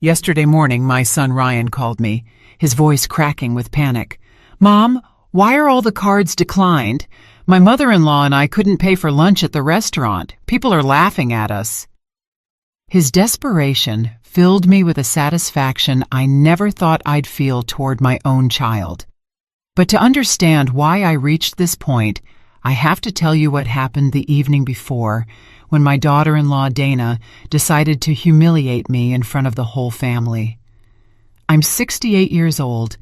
Yesterday morning, my son Ryan called me, his voice cracking with panic. "Mom, why are all the cards declined? My mother-in-law and I couldn't pay for lunch at the restaurant. People are laughing at us." His desperation filled me with a satisfaction I never thought I'd feel toward my own child. But to understand why I reached this point, I have to tell you what happened the evening before, when my daughter-in-law Dana decided to humiliate me in front of the whole family. I'm 68 years old,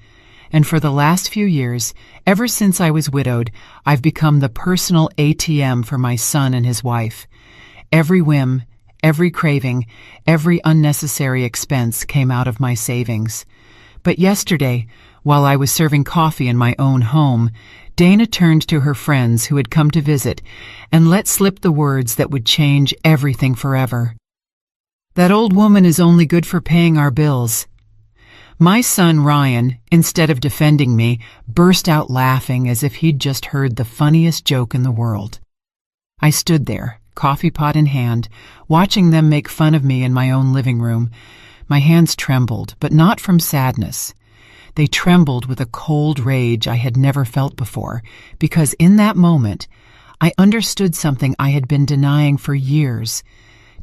and for the last few years, ever since I was widowed, I've become the personal ATM for my son and his wife. Every whim, every craving, every unnecessary expense came out of my savings. But yesterday, while I was serving coffee in my own home, Dana turned to her friends who had come to visit and let slip the words that would change everything forever. "That old woman is only good for paying our bills." My son Ryan, instead of defending me, burst out laughing as if he'd just heard the funniest joke in the world. I stood there, coffee pot in hand, watching them make fun of me in my own living room. My hands trembled, but not from sadness. They trembled with a cold rage I had never felt before, because in that moment, I understood something I had been denying for years.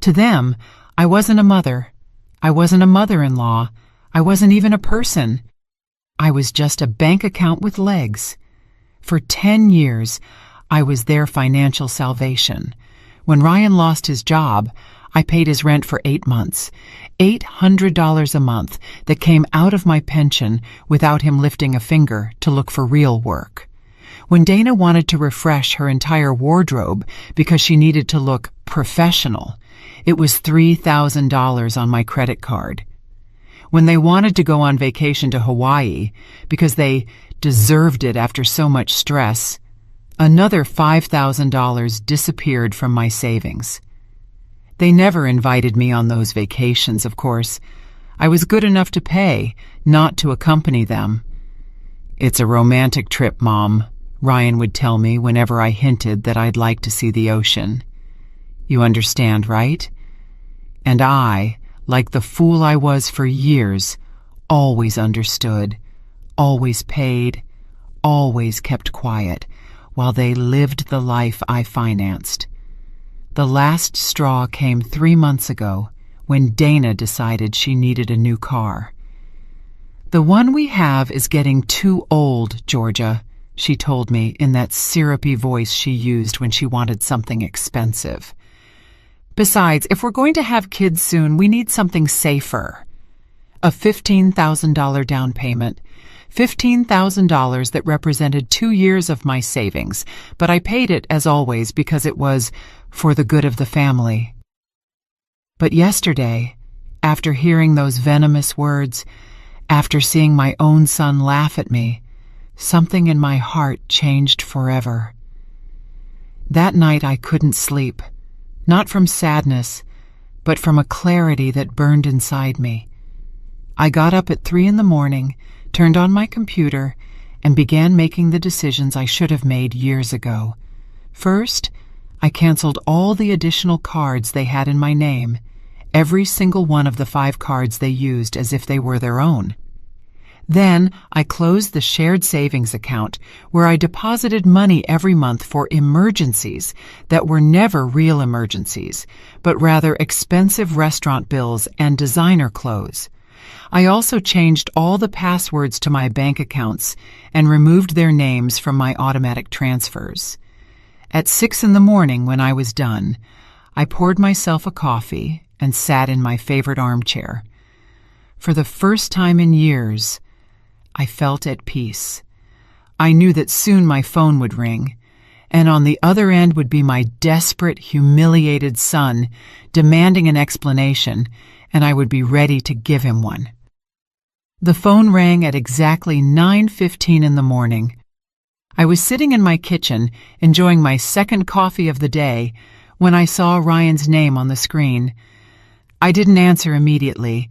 To them, I wasn't a mother. I wasn't a mother-in-law. I wasn't even a person. I was just a bank account with legs. For 10 years, I was their financial salvation. When Ryan lost his job, I paid his rent for 8 months, $800 a month that came out of my pension without him lifting a finger to look for real work. When Dana wanted to refresh her entire wardrobe because she needed to look professional, it was $3,000 on my credit card. When they wanted to go on vacation to Hawaii because they deserved it after so much stress, another $5,000 disappeared from my savings. They never invited me on those vacations, of course. I was good enough to pay, not to accompany them. "It's a romantic trip, Mom," Ryan would tell me whenever I hinted that I'd like to see the ocean. "You understand, right?" And I, like the fool I was for years, always understood, always paid, always kept quiet, while they lived the life I financed. The last straw came 3 months ago, when Dana decided she needed a new car. "The one we have is getting too old, Georgia," she told me in that syrupy voice she used when she wanted something expensive. "Besides, if we're going to have kids soon, we need something safer." A $15,000 down payment, $15,000 that represented 2 years of my savings, but I paid it, as always, because it was for the good of the family. But yesterday, after hearing those venomous words, after seeing my own son laugh at me, something in my heart changed forever. That night I couldn't sleep, not from sadness, but from a clarity that burned inside me. I got up at 3 in the morning, turned on my computer, and began making the decisions I should have made years ago. First, I canceled all the additional cards they had in my name, every single one of the 5 cards they used as if they were their own. Then I closed the shared savings account where I deposited money every month for emergencies that were never real emergencies, but rather expensive restaurant bills and designer clothes. I also changed all the passwords to my bank accounts and removed their names from my automatic transfers. At 6 in the morning, when I was done, I poured myself a coffee and sat in my favorite armchair. For the first time in years, I felt at peace. I knew that soon my phone would ring, and on the other end would be my desperate, humiliated son demanding an explanation, and I would be ready to give him one. The phone rang at exactly 9:15 in the morning. I was sitting in my kitchen, enjoying my second coffee of the day, when I saw Ryan's name on the screen. I didn't answer immediately.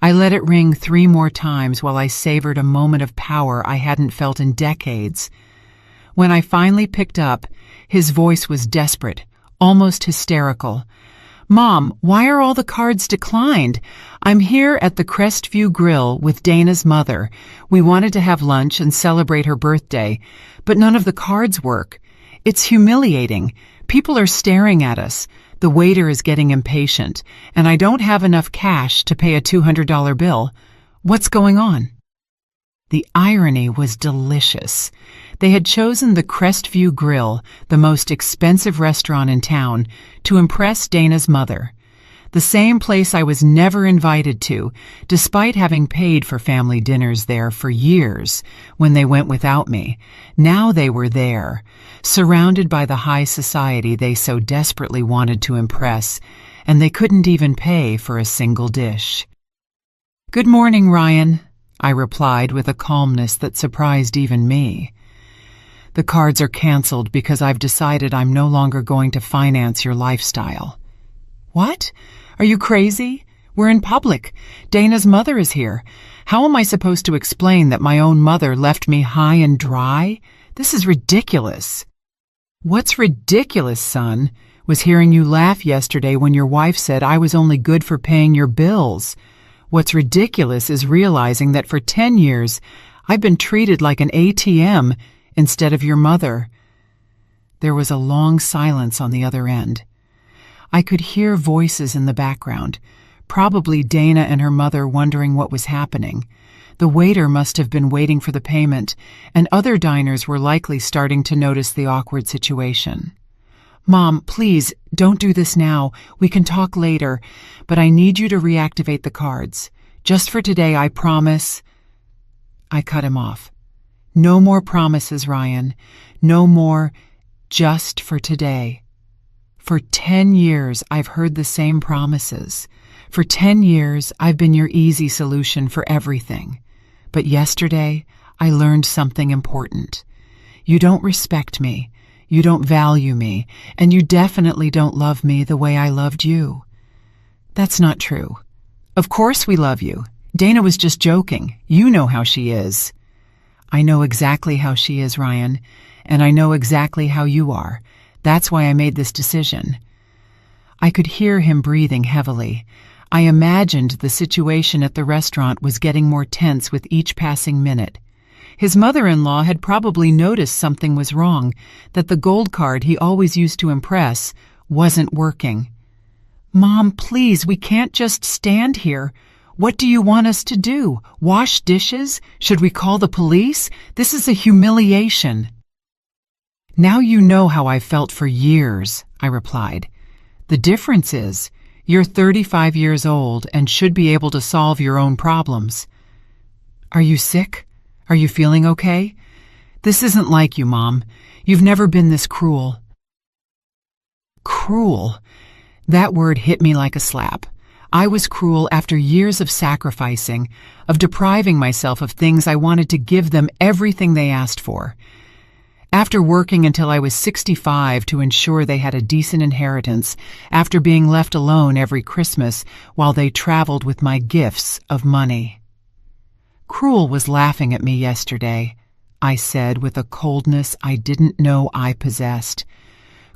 I let it ring 3 more times while I savored a moment of power I hadn't felt in decades. When I finally picked up, his voice was desperate, almost hysterical. Mom, why are all the cards declined? I'm here at the Crestview Grill with Dana's mother. We wanted to have lunch and celebrate her birthday, but none of the cards work. It's humiliating. People are staring at us. The waiter is getting impatient, and I don't have enough cash to pay a $200 bill. What's going on? The irony was delicious. They had chosen the Crestview Grill, the most expensive restaurant in town, to impress Dana's mother. The same place I was never invited to, despite having paid for family dinners there for years when they went without me. Now they were there, surrounded by the high society they so desperately wanted to impress, and they couldn't even pay for a single dish. "Good morning, Ryan," I replied with a calmness that surprised even me. "The cards are canceled because I've decided I'm no longer going to finance your lifestyle." "What? Are you crazy? We're in public. Dana's mother is here. How am I supposed to explain that my own mother left me high and dry? This is ridiculous." "What's ridiculous, son, was hearing you laugh yesterday when your wife said I was only good for paying your bills. What's ridiculous is realizing that for 10 years I've been treated like an ATM instead of your mother." There was a long silence on the other end. I could hear voices in the background, probably Dana and her mother wondering what was happening. The waiter must have been waiting for the payment, and other diners were likely starting to notice the awkward situation. "Mom, please, don't do this now. We can talk later, but I need you to reactivate the cards. Just for today, I promise." I cut him off. "No more promises, Ryan. No more just for today. For 10 years, I've heard the same promises. For 10 years, I've been your easy solution for everything. But yesterday, I learned something important. You don't respect me. You don't value me, and you definitely don't love me the way I loved you." "That's not true. Of course we love you. Dana was just joking. You know how she is." "I know exactly how she is, Ryan, and I know exactly how you are. That's why I made this decision." I could hear him breathing heavily. I imagined the situation at the restaurant was getting more tense with each passing minute. His mother-in-law had probably noticed something was wrong, that the gold card he always used to impress wasn't working. "Mom, please, we can't just stand here. What do you want us to do? Wash dishes? Should we call the police? This is a humiliation." "Now you know how I felt for years," I replied. "The difference is, you're 35 years old and should be able to solve your own problems." "Are you sick? Are you feeling okay? This isn't like you, Mom. You've never been this cruel." Cruel. That word hit me like a slap. I was cruel after years of sacrificing, of depriving myself of things I wanted to give them everything they asked for. After working until I was 65 to ensure they had a decent inheritance, after being left alone every Christmas while they traveled with my gifts of money. "Cruel was laughing at me yesterday," I said with a coldness I didn't know I possessed.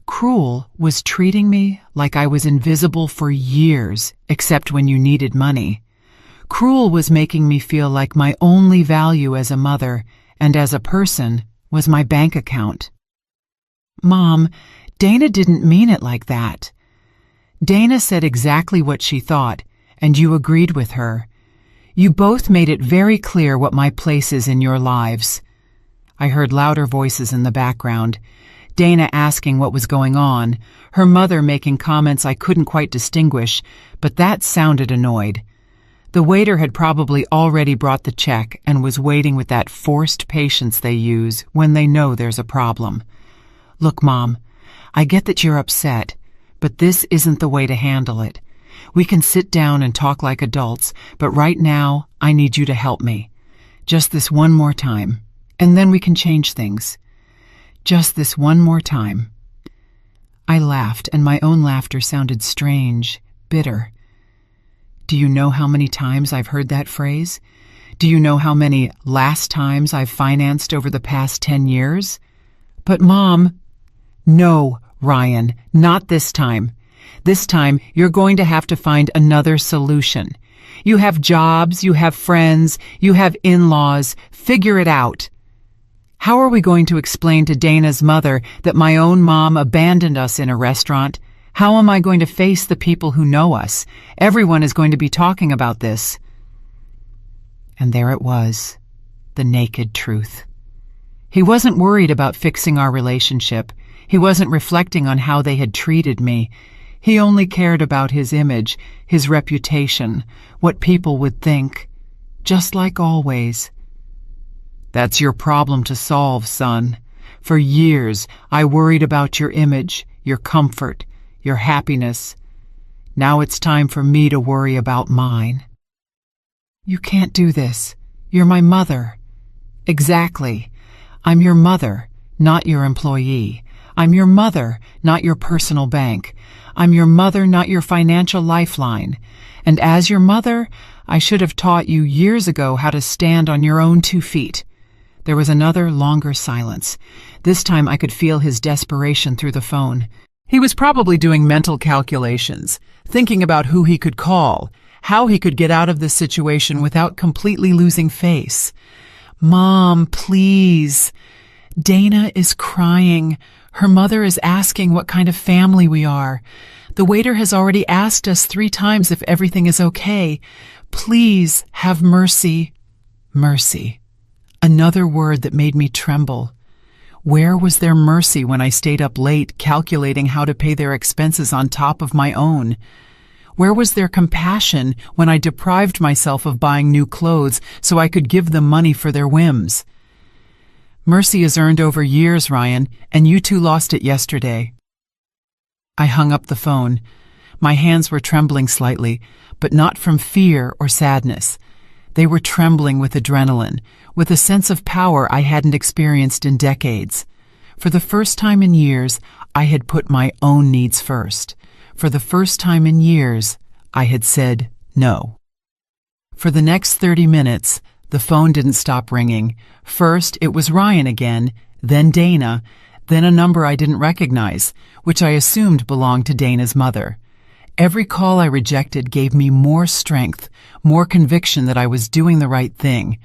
"Cruel was treating me like I was invisible for years, except when you needed money. Cruel was making me feel like my only value as a mother and as a person was my bank account." "Mom, Dana didn't mean it like that." "Dana said exactly what she thought, and you agreed with her. You both made it very clear what my place is in your lives." I heard louder voices in the background. Dana asking what was going on, her mother making comments I couldn't quite distinguish, but that sounded annoyed. The waiter had probably already brought the check and was waiting with that forced patience they use when they know there's a problem. "Look, Mom, I get that you're upset, but this isn't the way to handle it. We can sit down and talk like adults, but right now I need you to help me. Just this one more time, and then we can change things. Just this one more time." I laughed, and my own laughter sounded strange, bitter. Do you know how many times I've heard that phrase? Do you know how many last times I've financed over the past 10 years? "But Mom..." "No, Ryan, not this time. This time, you're going to have to find another solution. You have jobs, you have friends, you have in-laws. Figure it out. How are we going to explain to Dana's mother that my own mom abandoned us in a restaurant? How am I going to face the people who know us? Everyone is going to be talking about this. And there it was, the naked truth. He wasn't worried about fixing our relationship. He wasn't reflecting on how they had treated me. He only cared about his image, his reputation, what people would think. Just like always. That's your problem to solve, son. For years, I worried about your image, your comfort, your happiness. Now it's time for me to worry about mine. You can't do this. You're my mother. Exactly. I'm your mother, not your employee. I'm your mother, not your personal bank. I'm your mother, not your financial lifeline. And as your mother, I should have taught you years ago how to stand on your own 2 feet. There was another longer silence. This time I could feel his desperation through the phone. He was probably doing mental calculations, thinking about who he could call, how he could get out of this situation without completely losing face. Mom, please. Dana is crying. Her mother is asking what kind of family we are. The waiter has already asked us 3 times if everything is okay. Please have mercy. Mercy. Another word that made me tremble. Where was their mercy when I stayed up late calculating how to pay their expenses on top of my own? Where was their compassion when I deprived myself of buying new clothes so I could give them money for their whims? Mercy is earned over years, Ryan, and you two lost it yesterday. I hung up the phone. My hands were trembling slightly, but not from fear or sadness. They were trembling with adrenaline, with a sense of power I hadn't experienced in decades. For the first time in years, I had put my own needs first. For the first time in years, I had said no. For the next 30 minutes, the phone didn't stop ringing. First, it was Ryan again, then Dana, then a number I didn't recognize, which I assumed belonged to Dana's mother. Every call I rejected gave me more strength, more conviction that I was doing the right thing.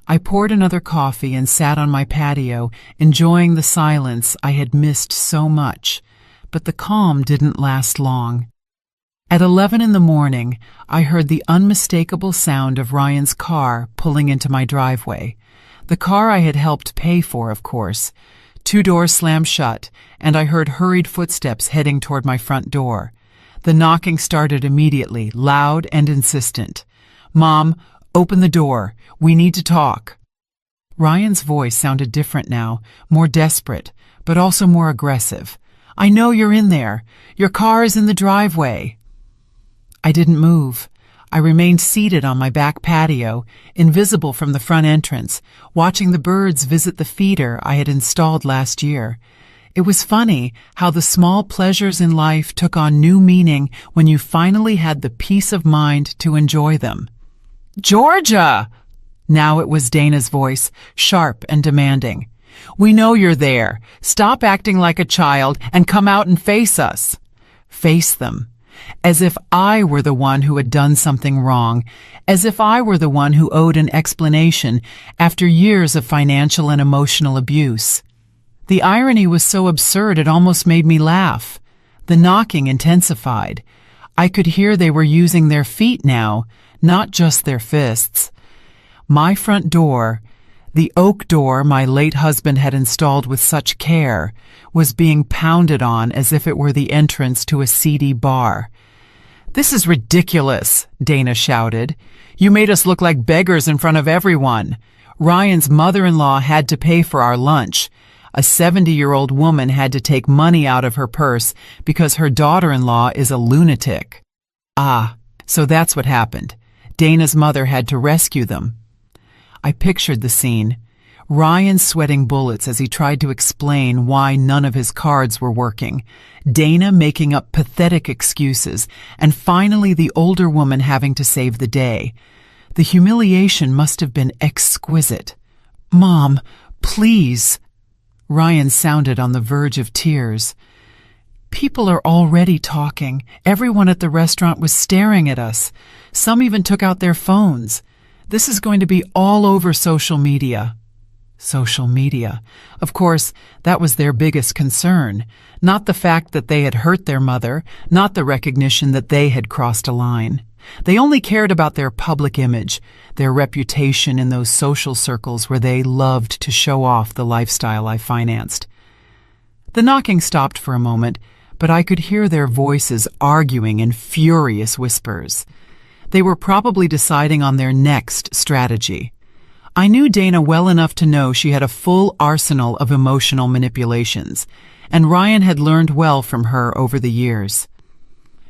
I poured another coffee and sat on my patio, enjoying the silence I had missed so much. But the calm didn't last long. At 11 in the morning, I heard the unmistakable sound of Ryan's car pulling into my driveway. The car I had helped pay for, of course. 2 doors slammed shut, and I heard hurried footsteps heading toward my front door. The knocking started immediately, loud and insistent. Mom, open the door. We need to talk. Ryan's voice sounded different now, more desperate, but also more aggressive. I know you're in there. Your car is in the driveway. I didn't move. I remained seated on my back patio, invisible from the front entrance, watching the birds visit the feeder I had installed last year. It was funny how the small pleasures in life took on new meaning when you finally had the peace of mind to enjoy them. Georgia! Now it was Dana's voice, sharp and demanding. We know you're there. Stop acting like a child and come out and face us. Face them. As if I were the one who had done something wrong, as if I were the one who owed an explanation after years of financial and emotional abuse. The irony was so absurd it almost made me laugh. The knocking intensified. I could hear they were using their feet now, not just their fists. My front door, the oak door my late husband had installed with such care, was being pounded on as if it were the entrance to a seedy bar. This is ridiculous, Dana shouted. You made us look like beggars in front of everyone. Ryan's mother-in-law had to pay for our lunch. A 70-year-old woman had to take money out of her purse because her daughter-in-law is a lunatic. Ah, so that's what happened. Dana's mother had to rescue them. I pictured the scene. Ryan sweating bullets as he tried to explain why none of his cards were working. Dana making up pathetic excuses, and finally the older woman having to save the day. The humiliation must have been exquisite. Mom, please. Ryan sounded on the verge of tears. People are already talking. Everyone at the restaurant was staring at us. Some even took out their phones. This is going to be all over social media. Social media. Of course, that was their biggest concern. Not the fact that they had hurt their mother, not the recognition that they had crossed a line. They only cared about their public image, their reputation in those social circles where they loved to show off the lifestyle I financed. The knocking stopped for a moment, but I could hear their voices arguing in furious whispers. They were probably deciding on their next strategy. I knew Dana well enough to know she had a full arsenal of emotional manipulations, and Ryan had learned well from her over the years.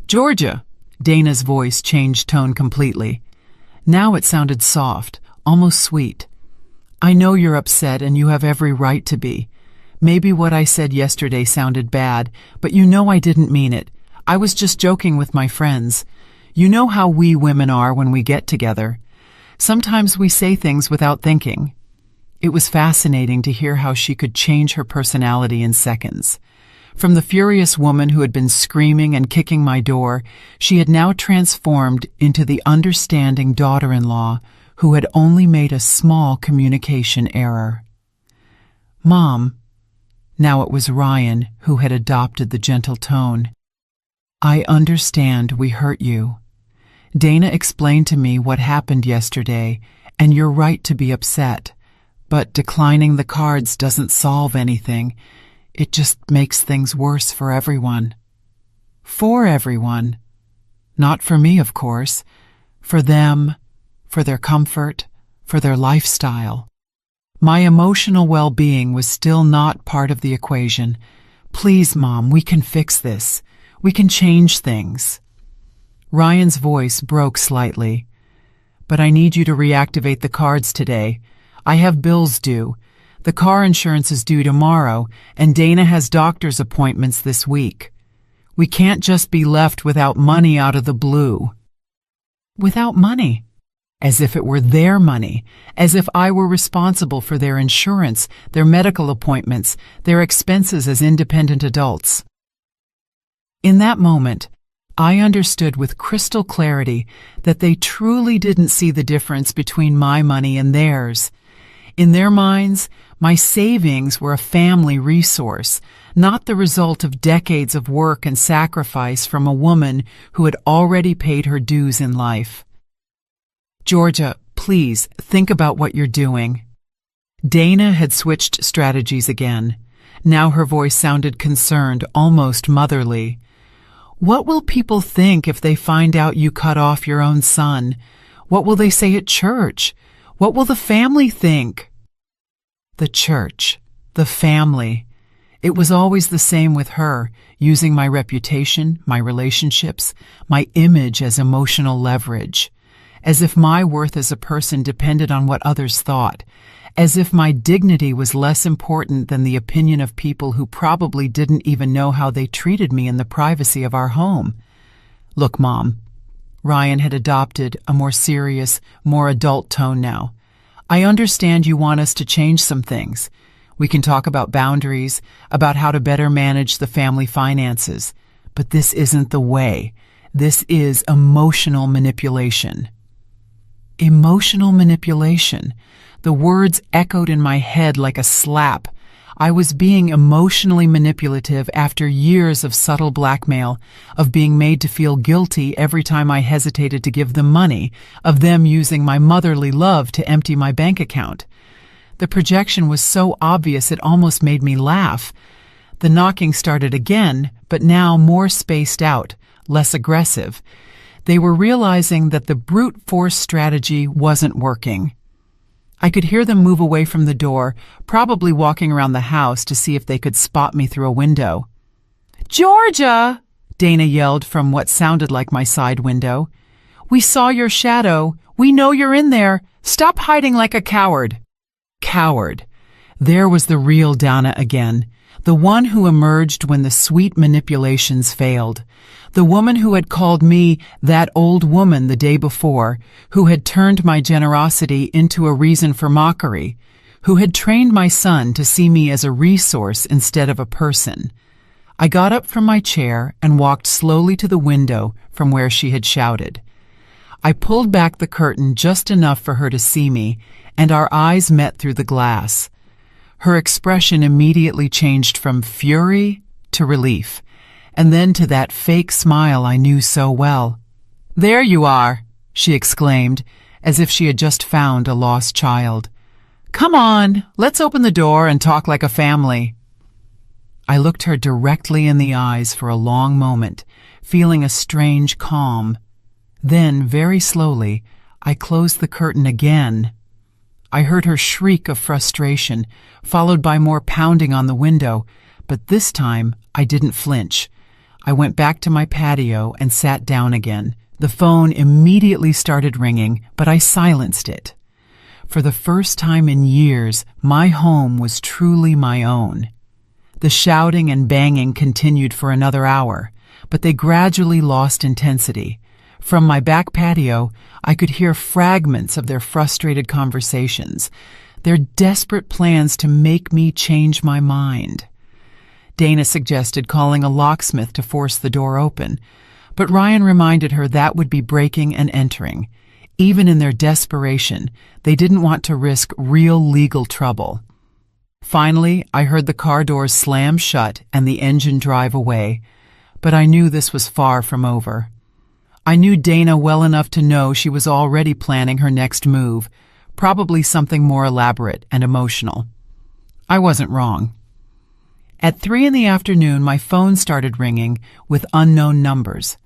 "Georgia," Dana's voice changed tone completely. Now it sounded soft, almost sweet. "I know you're upset and you have every right to be. Maybe what I said yesterday sounded bad, but you know I didn't mean it. I was just joking with my friends. You know how we women are when we get together. Sometimes we say things without thinking." It was fascinating to hear how she could change her personality in seconds. From the furious woman who had been screaming and kicking my door, she had now transformed into the understanding daughter-in-law who had only made a small communication error. "Mom," now it was Ryan who had adopted the gentle tone, "I understand we hurt you. Dana explained to me what happened yesterday, and you're right to be upset. But declining the cards doesn't solve anything. It just makes things worse for everyone." For everyone. Not for me, of course. For them, for their comfort, for their lifestyle. My emotional well-being was still not part of the equation. "Please, Mom, we can fix this. We can change things." Ryan's voice broke slightly. "But I need you to reactivate the cards today. I have bills due. The car insurance is due tomorrow, and Dana has doctor's appointments this week. We can't just be left without money out of the blue." Without money? As if it were their money, as if I were responsible for their insurance, their medical appointments, their expenses as independent adults. In that moment, I understood with crystal clarity that they truly didn't see the difference between my money and theirs. In their minds, my savings were a family resource, not the result of decades of work and sacrifice from a woman who had already paid her dues in life. "Georgia, please think about what you're doing." Dana had switched strategies again. Now her voice sounded concerned, almost motherly. "What will people think if they find out you cut off your own son? What will they say at church? What will the family think?" The church, the family. It was always the same with her, using my reputation, my relationships, my image as emotional leverage. As if my worth as a person depended on what others thought. As if my dignity was less important than the opinion of people who probably didn't even know how they treated me in the privacy of our home. "Look, Mom." Ryan had adopted a more serious, more adult tone now. "I understand you want us to change some things. We can talk about boundaries, about how to better manage the family finances. But this isn't the way. This is emotional manipulation." Emotional manipulation. The words echoed in my head like a slap. I was being emotionally manipulative after years of subtle blackmail, of being made to feel guilty every time I hesitated to give them money, of them using my motherly love to empty my bank account. The projection was so obvious it almost made me laugh. The knocking started again, but now more spaced out, less aggressive. They were realizing that the brute force strategy wasn't working. I could hear them move away from the door, probably walking around the house to see if they could spot me through a window. "Georgia!" Dana yelled from what sounded like my side window. "We saw your shadow. We know you're in there. Stop hiding like a coward." Coward. There was the real Dana again, the one who emerged when the sweet manipulations failed. The woman who had called me that old woman the day before, who had turned my generosity into a reason for mockery, who had trained my son to see me as a resource instead of a person. I got up from my chair and walked slowly to the window from where she had shouted. I pulled back the curtain just enough for her to see me, and our eyes met through the glass. Her expression immediately changed from fury to relief, and then to that fake smile I knew so well. "There you are," she exclaimed, as if she had just found a lost child. "Come on, let's open the door and talk like a family." I looked her directly in the eyes for a long moment, feeling a strange calm. Then, very slowly, I closed the curtain again. I heard her shriek of frustration, followed by more pounding on the window, but this time I didn't flinch. I went back to my patio and sat down again. The phone immediately started ringing, but I silenced it. For the first time in years, my home was truly my own. The shouting and banging continued for another hour, but they gradually lost intensity. From my back patio, I could hear fragments of their frustrated conversations, their desperate plans to make me change my mind. Dana suggested calling a locksmith to force the door open, but Ryan reminded her that would be breaking and entering. Even in their desperation, they didn't want to risk real legal trouble. Finally, I heard the car doors slam shut and the engine drive away, but I knew this was far from over. I knew Dana well enough to know she was already planning her next move, probably something more elaborate and emotional. I wasn't wrong. At 3 in the afternoon, my phone started ringing with unknown numbers.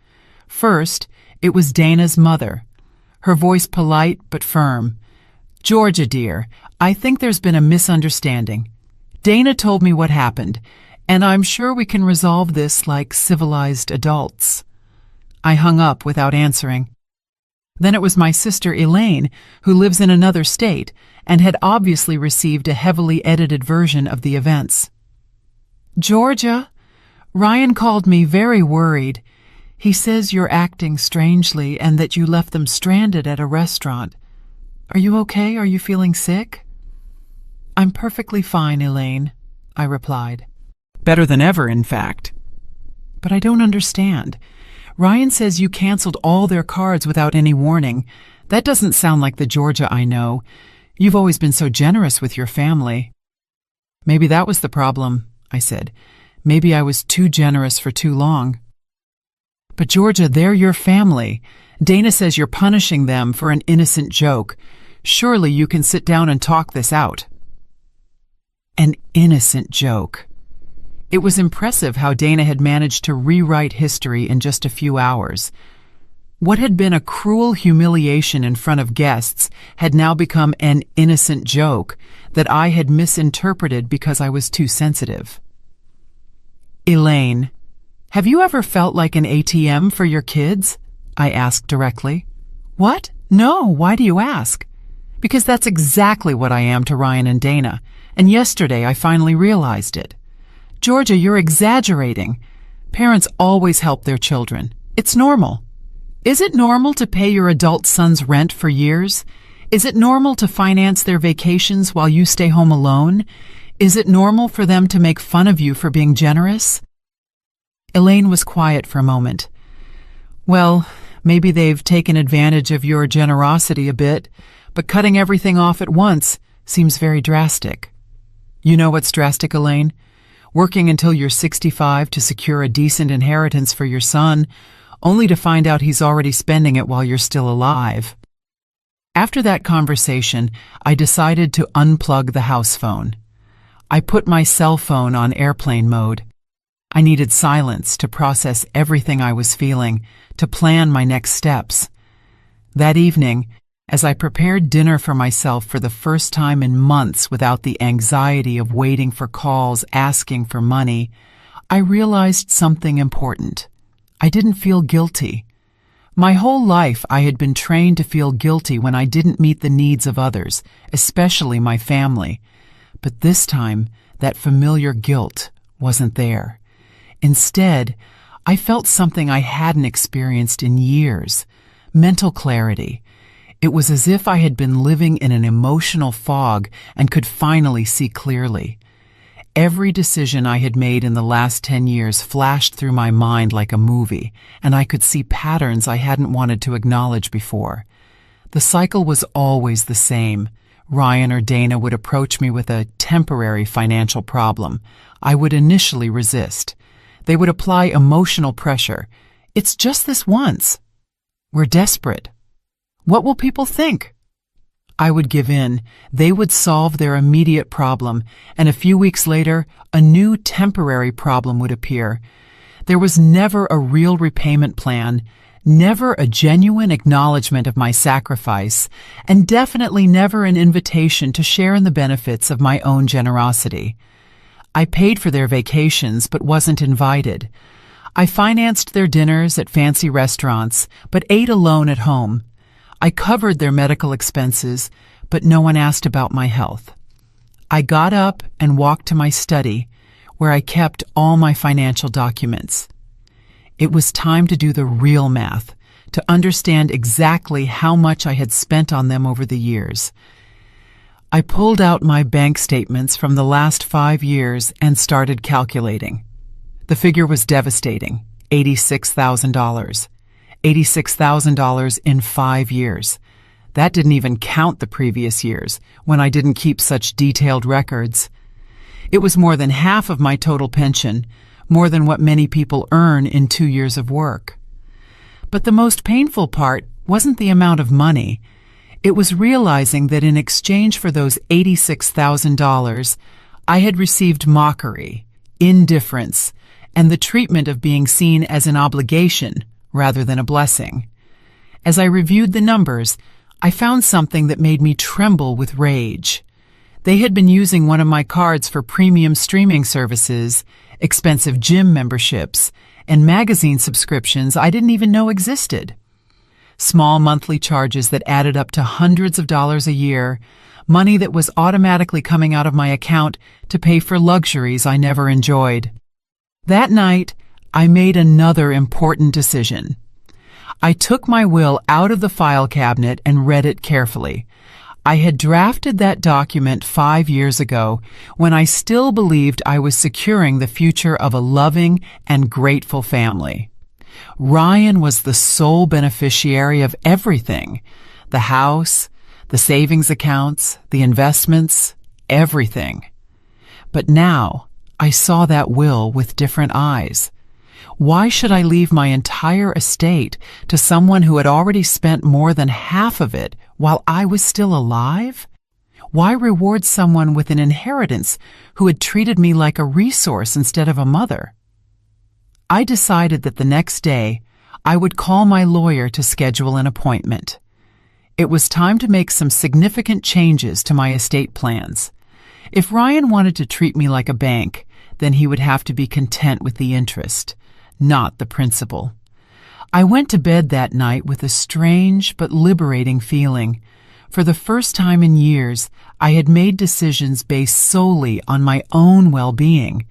First, it was Dana's mother, her voice polite but firm. "Georgia, dear, I think there's been a misunderstanding. Dana told me what happened, and I'm sure we can resolve this like civilized adults." I hung up without answering. Then it was my sister Elaine, who lives in another state and had obviously received a heavily edited version of the events. "Georgia, Ryan called me very worried. He says you're acting strangely and that you left them stranded at a restaurant. Are you okay? Are you feeling sick?" "I'm perfectly fine, Elaine," I replied. Better than ever, in fact. "But I don't understand. Ryan says you canceled all their cards without any warning. That doesn't sound like the Georgia I know. You've always been so generous with your family." "Maybe that was the problem," I said. "Maybe I was too generous for too long." "But Georgia, they're your family. Dana says you're punishing them for an innocent joke. Surely you can sit down and talk this out." An innocent joke. It was impressive how Dana had managed to rewrite history in just a few hours. What had been a cruel humiliation in front of guests had now become an innocent joke that I had misinterpreted because I was too sensitive. "Elaine, have you ever felt like an ATM for your kids?" I asked directly. "What? No, why do you ask?" "Because that's exactly what I am to Ryan and Dana, and yesterday I finally realized it." "Georgia, you're exaggerating. Parents always help their children. It's normal. Is it normal to pay your adult son's rent for years? Is it normal to finance their vacations while you stay home alone? Is it normal for them to make fun of you for being generous?" Elaine was quiet for a moment. "Well, maybe they've taken advantage of your generosity a bit, but cutting everything off at once seems very drastic." "You know what's drastic, Elaine? Working until you're 65 to secure a decent inheritance for your son, only to find out he's already spending it while you're still alive." After that conversation, I decided to unplug the house phone. I put my cell phone on airplane mode. I needed silence to process everything I was feeling, to plan my next steps. That evening, as I prepared dinner for myself for the first time in months without the anxiety of waiting for calls asking for money, I realized something important. I didn't feel guilty. My whole life I had been trained to feel guilty when I didn't meet the needs of others, especially my family. But this time, that familiar guilt wasn't there. Instead, I felt something I hadn't experienced in years: mental clarity. It was as if I had been living in an emotional fog and could finally see clearly. Every decision I had made in the last 10 years flashed through my mind like a movie, and I could see patterns I hadn't wanted to acknowledge before. The cycle was always the same. Ryan or Dana would approach me with a temporary financial problem. I would initially resist. They would apply emotional pressure. It's just this once. We're desperate. What will people think? I would give in. They would solve their immediate problem, and a few weeks later, a new temporary problem would appear. There was never a real repayment plan, never a genuine acknowledgement of my sacrifice, and definitely never an invitation to share in the benefits of my own generosity. I paid for their vacations but wasn't invited. I financed their dinners at fancy restaurants but ate alone at home. I covered their medical expenses, but no one asked about my health. I got up and walked to my study, where I kept all my financial documents. It was time to do the real math, to understand exactly how much I had spent on them over the years. I pulled out my bank statements from the last 5 years and started calculating. The figure was devastating, $86,000. $86,000 in 5 years. That didn't even count the previous years, when I didn't keep such detailed records. It was more than half of my total pension, more than what many people earn in 2 years of work. But the most painful part wasn't the amount of money. It was realizing that in exchange for those $86,000, I had received mockery, indifference, and the treatment of being seen as an obligation rather than a blessing. As I reviewed the numbers, I found something that made me tremble with rage. They had been using one of my cards for premium streaming services, expensive gym memberships, and magazine subscriptions I didn't even know existed. Small monthly charges that added up to hundreds of dollars a year, money that was automatically coming out of my account to pay for luxuries I never enjoyed. That night, I made another important decision. I took my will out of the file cabinet and read it carefully. I had drafted that document 5 years ago when I still believed I was securing the future of a loving and grateful family. Ryan was the sole beneficiary of everything: the house, the savings accounts, the investments, everything. But now I saw that will with different eyes. Why should I leave my entire estate to someone who had already spent more than half of it while I was still alive? Why reward someone with an inheritance who had treated me like a resource instead of a mother? I decided that the next day I would call my lawyer to schedule an appointment. It was time to make some significant changes to my estate plans. If Ryan wanted to treat me like a bank, then he would have to be content with the interest, not the principal. I went to bed that night with a strange but liberating feeling. For the first time in years, I had made decisions based solely on my own well-being.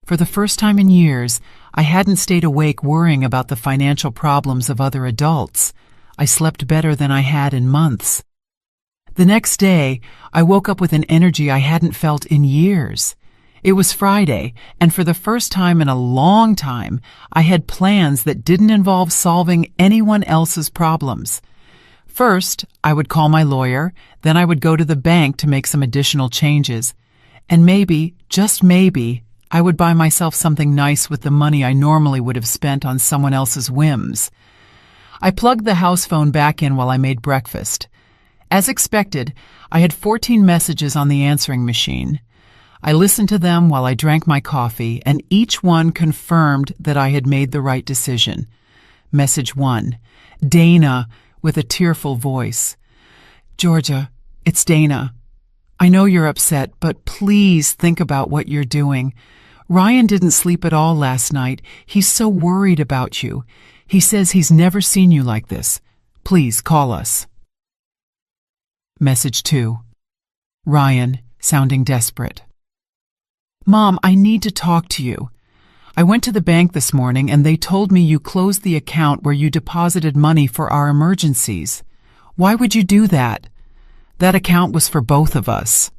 For the first time in years, I hadn't stayed awake worrying about the financial problems of other adults. I slept better than I had in months. The next day, I woke up with an energy I hadn't felt in years. It was Friday, and for the first time in a long time, I had plans that didn't involve solving anyone else's problems. First, I would call my lawyer, then I would go to the bank to make some additional changes. And maybe, just maybe, I would buy myself something nice with the money I normally would have spent on someone else's whims. I plugged the house phone back in while I made breakfast. As expected, I had 14 messages on the answering machine. I listened to them while I drank my coffee, and each one confirmed that I had made the right decision. Message 1. Dana, with a tearful voice. Georgia, it's Dana. I know you're upset, but please think about what you're doing. Ryan didn't sleep at all last night. He's so worried about you. He says he's never seen you like this. Please call us. Message 2. Ryan, sounding desperate. Mom, I need to talk to you. I went to the bank this morning and they told me you closed the account where you deposited money for our emergencies. Why would you do that? That account was for both of us.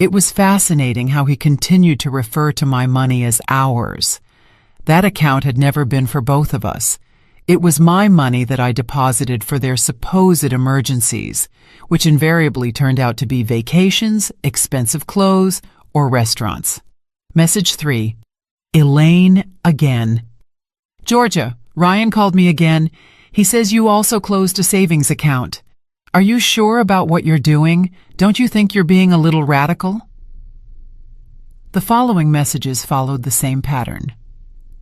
It was fascinating how he continued to refer to my money as ours. That account had never been for both of us. It was my money that I deposited for their supposed emergencies, which invariably turned out to be vacations, expensive clothes, or restaurants. Message 3. Elaine again. Georgia, Ryan called me again. He says you also closed a savings account. Are you sure about what you're doing? Don't you think you're being a little radical? The following messages followed the same pattern.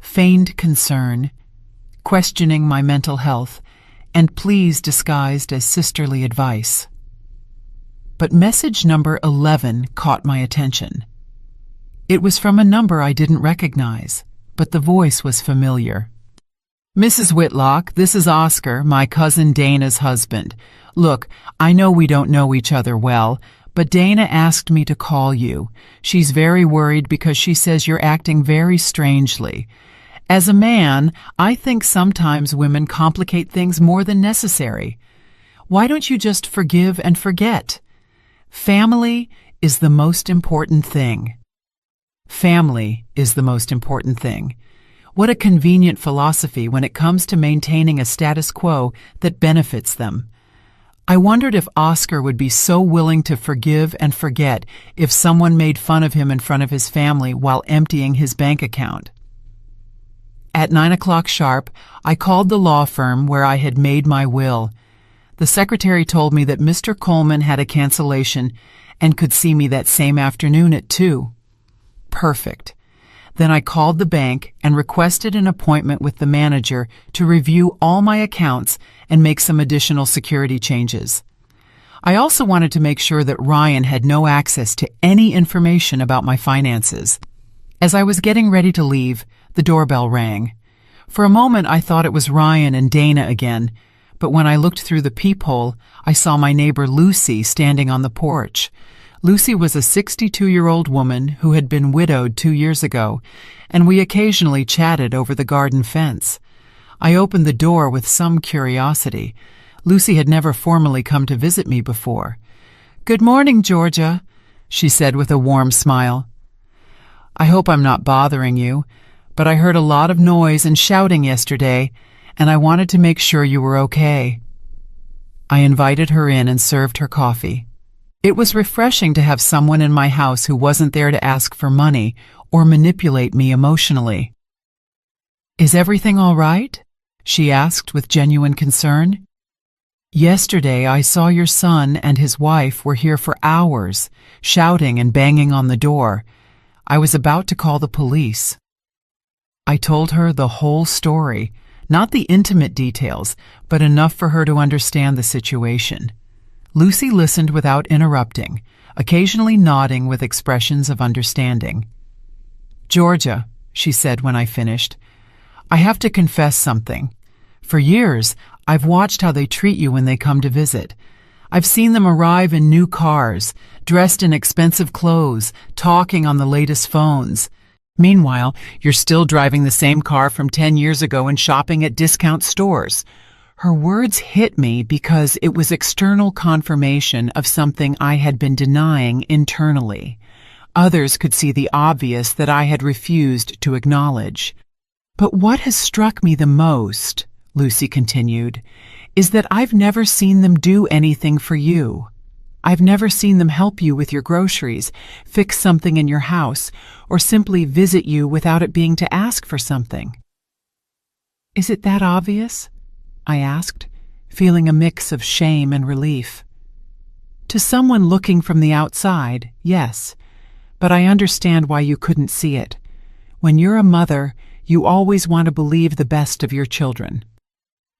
Feigned concern, questioning my mental health, and pleas disguised as sisterly advice. But message number 11 caught my attention. It was from a number I didn't recognize, but the voice was familiar. Mrs. Whitlock, this is Oscar, my cousin Dana's husband. Look, I know we don't know each other well, but Dana asked me to call you. She's very worried because she says you're acting very strangely. As a man, I think sometimes women complicate things more than necessary. Why don't you just forgive and forget? Family is the most important thing. Family is the most important thing. What a convenient philosophy when it comes to maintaining a status quo that benefits them. I wondered if Oscar would be so willing to forgive and forget if someone made fun of him in front of his family while emptying his bank account. At 9 o'clock sharp, I called the law firm where I had made my will. The secretary told me that Mr. Coleman had a cancellation and could see me that same afternoon at 2. Perfect. Then I called the bank and requested an appointment with the manager to review all my accounts and make some additional security changes. I also wanted to make sure that Ryan had no access to any information about my finances. As I was getting ready to leave, the doorbell rang. For a moment I thought it was Ryan and Dana again, but when I looked through the peephole, I saw my neighbor Lucy standing on the porch. Lucy was a 62-year-old woman who had been widowed 2 years ago, and we occasionally chatted over the garden fence. I opened the door with some curiosity. Lucy had never formally come to visit me before. "Good morning, Georgia," she said with a warm smile. "I hope I'm not bothering you, but I heard a lot of noise and shouting yesterday, and I wanted to make sure you were okay." I invited her in and served her coffee. It was refreshing to have someone in my house who wasn't there to ask for money or manipulate me emotionally. "Is everything all right?" she asked with genuine concern. "Yesterday I saw your son and his wife were here for hours, shouting and banging on the door. I was about to call the police." I told her the whole story, not the intimate details, but enough for her to understand the situation. Lucy listened without interrupting, occasionally nodding with expressions of understanding. "Georgia," she said when I finished, "I have to confess something. For years, I've watched how they treat you when they come to visit. I've seen them arrive in new cars, dressed in expensive clothes, talking on the latest phones. Meanwhile, you're still driving the same car from 10 years ago and shopping at discount stores." Her words hit me because it was external confirmation of something I had been denying internally. Others could see the obvious that I had refused to acknowledge. "But what has struck me the most," Lucy continued, "is that I've never seen them do anything for you. I've never seen them help you with your groceries, fix something in your house, or simply visit you without it being to ask for something." "Is it that obvious?" I asked, feeling a mix of shame and relief. "To someone looking from the outside, yes, but I understand why you couldn't see it. When you're a mother, you always want to believe the best of your children."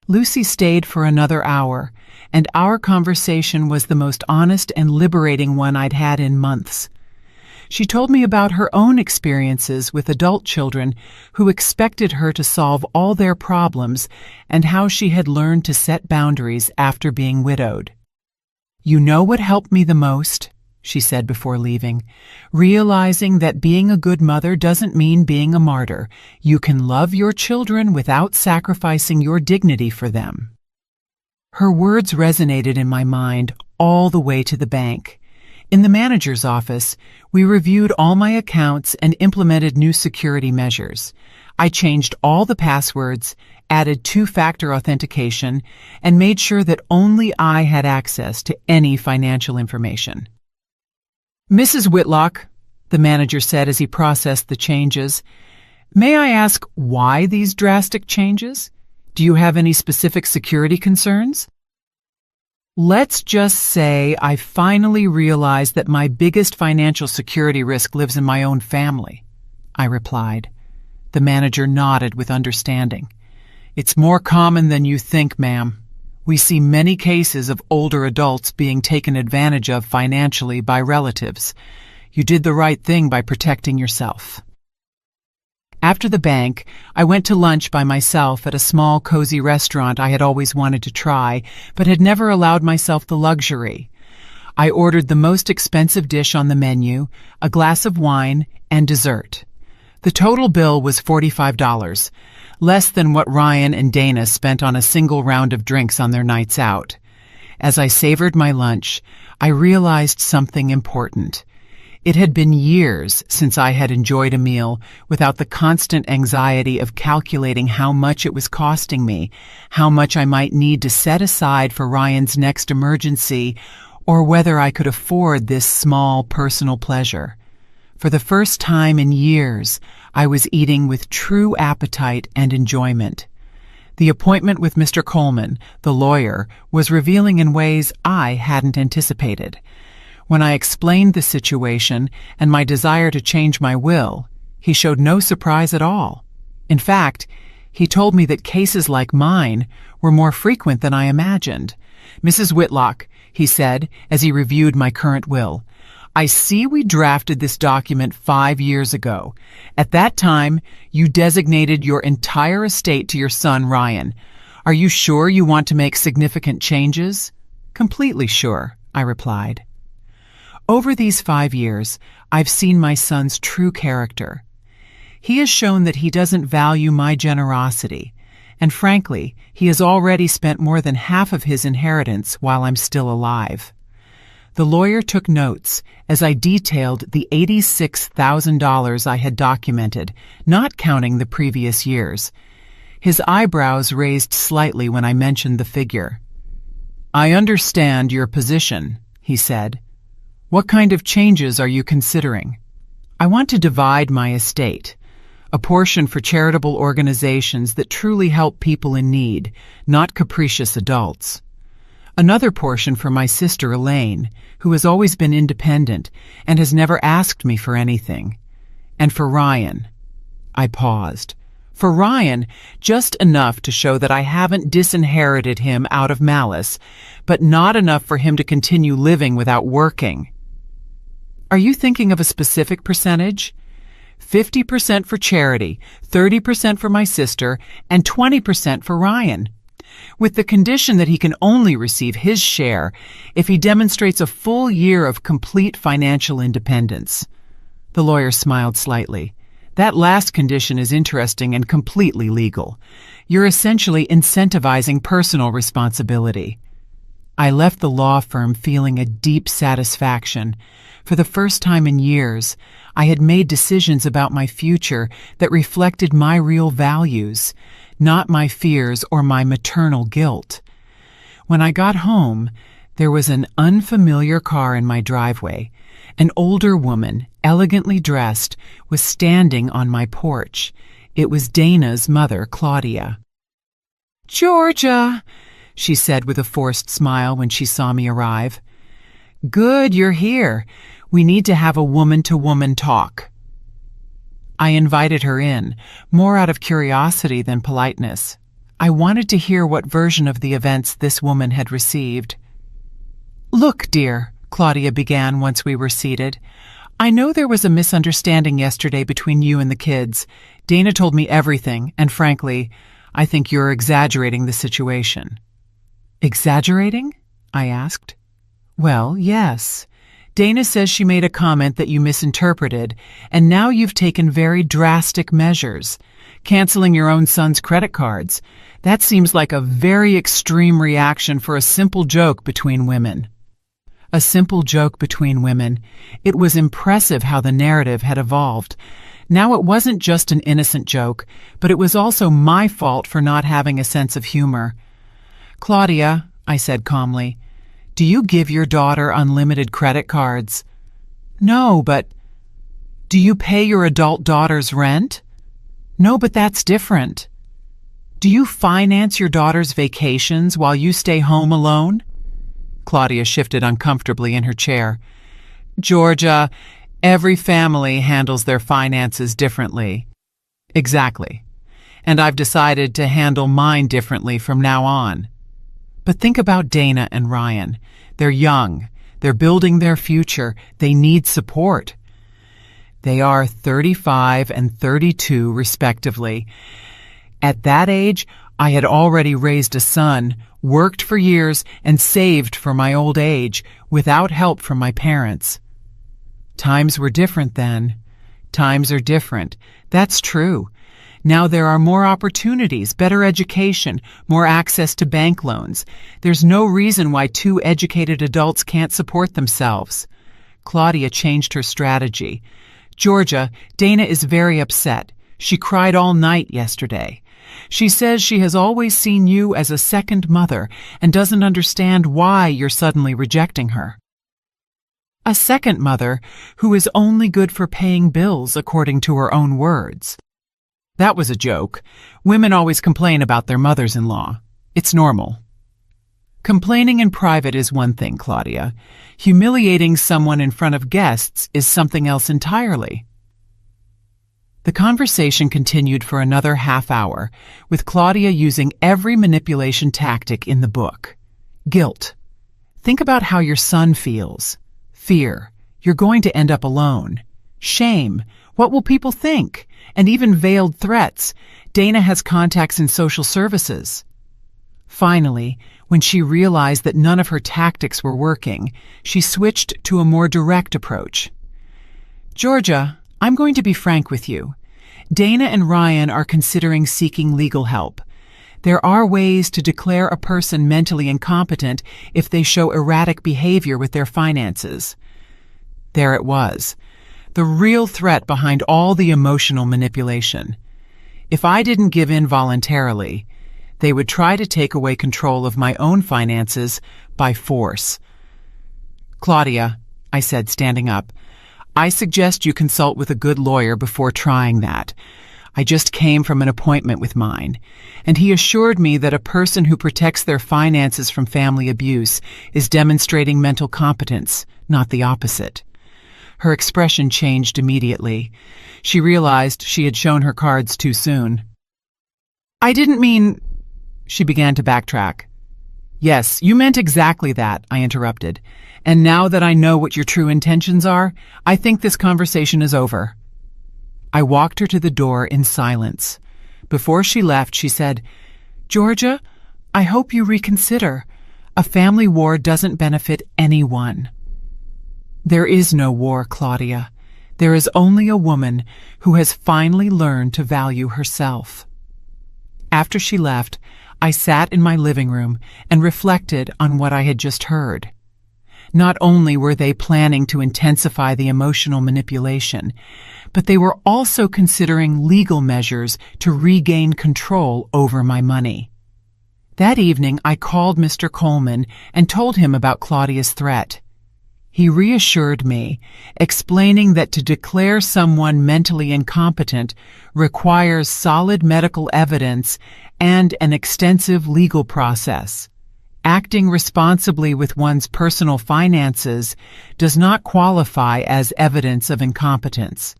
Lucy stayed for another hour, and our conversation was the most honest and liberating one I'd had in months. She told me about her own experiences with adult children who expected her to solve all their problems and how she had learned to set boundaries after being widowed. "You know what helped me the most?" she said before leaving. "Realizing that being a good mother doesn't mean being a martyr. You can love your children without sacrificing your dignity for them." Her words resonated in my mind all the way to the bank. In the manager's office, we reviewed all my accounts and implemented new security measures. I changed all the passwords, added two-factor authentication, and made sure that only I had access to any financial information. "Mrs. Whitlock," the manager said as he processed the changes, "may I ask why these drastic changes? Do you have any specific security concerns?" "Let's just say I finally realized that my biggest financial security risk lives in my own family," I replied. The manager nodded with understanding. "It's more common than you think, ma'am. We see many cases of older adults being taken advantage of financially by relatives. You did the right thing by protecting yourself." After the bank, I went to lunch by myself at a small, cozy restaurant I had always wanted to try, but had never allowed myself the luxury. I ordered the most expensive dish on the menu, a glass of wine, and dessert. The total bill was $45, less than what Ryan and Dana spent on a single round of drinks on their nights out. As I savored my lunch, I realized something important. It had been years since I had enjoyed a meal without the constant anxiety of calculating how much it was costing me, how much I might need to set aside for Ryan's next emergency, or whether I could afford this small personal pleasure. For the first time in years, I was eating with true appetite and enjoyment. The appointment with Mr. Coleman, the lawyer, was revealing in ways I hadn't anticipated. When I explained the situation and my desire to change my will, he showed no surprise at all. In fact, he told me that cases like mine were more frequent than I imagined. "Mrs. Whitlock," he said as he reviewed my current will, "I see we drafted this document 5 years ago. At that time, you designated your entire estate to your son, Ryan. Are you sure you want to make significant changes?" "Completely sure," I replied. Over these 5 years, I've seen my son's true character. He has shown that he doesn't value my generosity, and frankly, he has already spent more than half of his inheritance while I'm still alive. The lawyer took notes as I detailed the $86,000 I had documented, not counting the previous years. His eyebrows raised slightly when I mentioned the figure. "I understand your position," he said. "What kind of changes are you considering?" "I want to divide my estate, a portion for charitable organizations that truly help people in need, not capricious adults. Another portion for my sister Elaine, who has always been independent and has never asked me for anything. And for Ryan." I paused. "For Ryan, just enough to show that I haven't disinherited him out of malice, but not enough for him to continue living without working." "Are you thinking of a specific percentage?" 50% for charity, 30% for my sister, and 20% for Ryan, with the condition that he can only receive his share if he demonstrates a full year of complete financial independence. The lawyer smiled slightly. "That last condition is interesting and completely legal. You're essentially incentivizing personal responsibility." I left the law firm feeling a deep satisfaction. For the first time in years, I had made decisions about my future that reflected my real values, not my fears or my maternal guilt. When I got home, there was an unfamiliar car in my driveway. An older woman, elegantly dressed, was standing on my porch. It was Dana's mother, Claudia. "Georgia," she said with a forced smile when she saw me arrive. "Good, you're here. We need to have a woman-to-woman talk." I invited her in, more out of curiosity than politeness. I wanted to hear what version of the events this woman had received. "Look, dear," Claudia began once we were seated, "I know there was a misunderstanding yesterday between you and the kids. Dana told me everything, and frankly, I think you're exaggerating the situation." "Exaggerating?" I asked. "Well, yes. Dana says she made a comment that you misinterpreted, and now you've taken very drastic measures, canceling your own son's credit cards. That seems like a very extreme reaction for a simple joke between women." A simple joke between women. It was impressive how the narrative had evolved. Now it wasn't just an innocent joke, but it was also my fault for not having a sense of humor. "Claudia," I said calmly, "do you give your daughter unlimited credit cards?" "No, but—" "Do you pay your adult daughter's rent?" "No, but that's different." "Do you finance your daughter's vacations while you stay home alone?" Claudia shifted uncomfortably in her chair. "Georgia, every family handles their finances differently." "Exactly. And I've decided to handle mine differently from now on." "But think about Dana and Ryan. They're young. They're building their future. They need support." "They are 35 and 32, respectively. At that age, I had already raised a son, worked for years, and saved for my old age without help from my parents." "Times were different then." "Times are different. That's true. Now there are more opportunities, better education, more access to bank loans. There's no reason why two educated adults can't support themselves." Claudia changed her strategy. "Georgia, Dana is very upset. She cried all night yesterday. She says she has always seen you as a second mother and doesn't understand why you're suddenly rejecting her." "A second mother who is only good for paying bills, according to her own words." "That was a joke. Women always complain about their mothers-in-law. It's normal." "Complaining in private is one thing, Claudia. Humiliating someone in front of guests is something else entirely." The conversation continued for another half hour, with Claudia using every manipulation tactic in the book. Guilt. Think about how your son feels. Fear. You're going to end up alone. Shame. What will people think? And even veiled threats. Dana has contacts in social services. Finally, when she realized that none of her tactics were working, she switched to a more direct approach. "Georgia, I'm going to be frank with you. Dana and Ryan are considering seeking legal help. There are ways to declare a person mentally incompetent if they show erratic behavior with their finances." There it was. The real threat behind all the emotional manipulation. If I didn't give in voluntarily, they would try to take away control of my own finances by force. "Claudia," I said, standing up, "I suggest you consult with a good lawyer before trying that. I just came from an appointment with mine, and he assured me that a person who protects their finances from family abuse is demonstrating mental competence, not the opposite." Her expression changed immediately. She realized she had shown her cards too soon. "I didn't mean—" She began to backtrack. "Yes, you meant exactly that," I interrupted. "And now that I know what your true intentions are, I think this conversation is over." I walked her to the door in silence. Before she left, she said, "Georgia, I hope you reconsider. A family war doesn't benefit anyone." There is no war, Claudia. There is only a woman who has finally learned to value herself. After she left, I sat in my living room and reflected on what I had just heard. Not only were they planning to intensify the emotional manipulation, but they were also considering legal measures to regain control over my money. That evening, I called Mr. Coleman and told him about Claudia's threat. He reassured me, explaining that to declare someone mentally incompetent requires solid medical evidence and an extensive legal process. Acting responsibly with one's personal finances does not qualify as evidence of incompetence.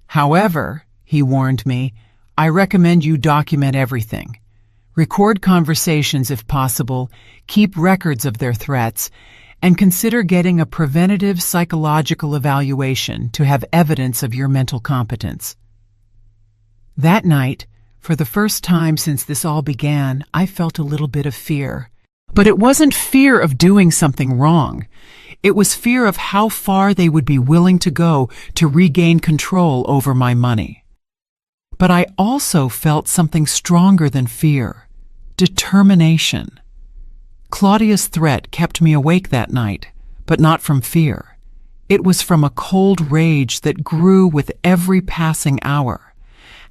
However, he warned me, I recommend you document everything. Record conversations if possible, keep records of their threats, and consider getting a preventative psychological evaluation to have evidence of your mental competence. That night, for the first time since this all began, I felt a little bit of fear. But it wasn't fear of doing something wrong. It was fear of how far they would be willing to go to regain control over my money. But I also felt something stronger than fear: determination. Claudia's threat kept me awake that night, but not from fear. It was from a cold rage that grew with every passing hour.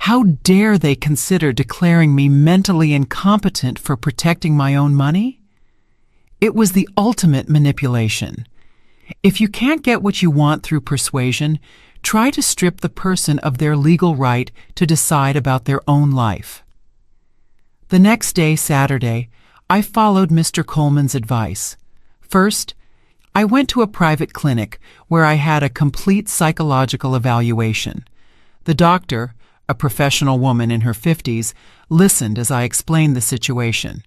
How dare they consider declaring me mentally incompetent for protecting my own money? It was the ultimate manipulation. If you can't get what you want through persuasion, try to strip the person of their legal right to decide about their own life. The next day, Saturday, I followed Mr. Coleman's advice. First, I went to a private clinic where I had a complete psychological evaluation. The doctor, a professional woman in her 50s, listened as I explained the situation.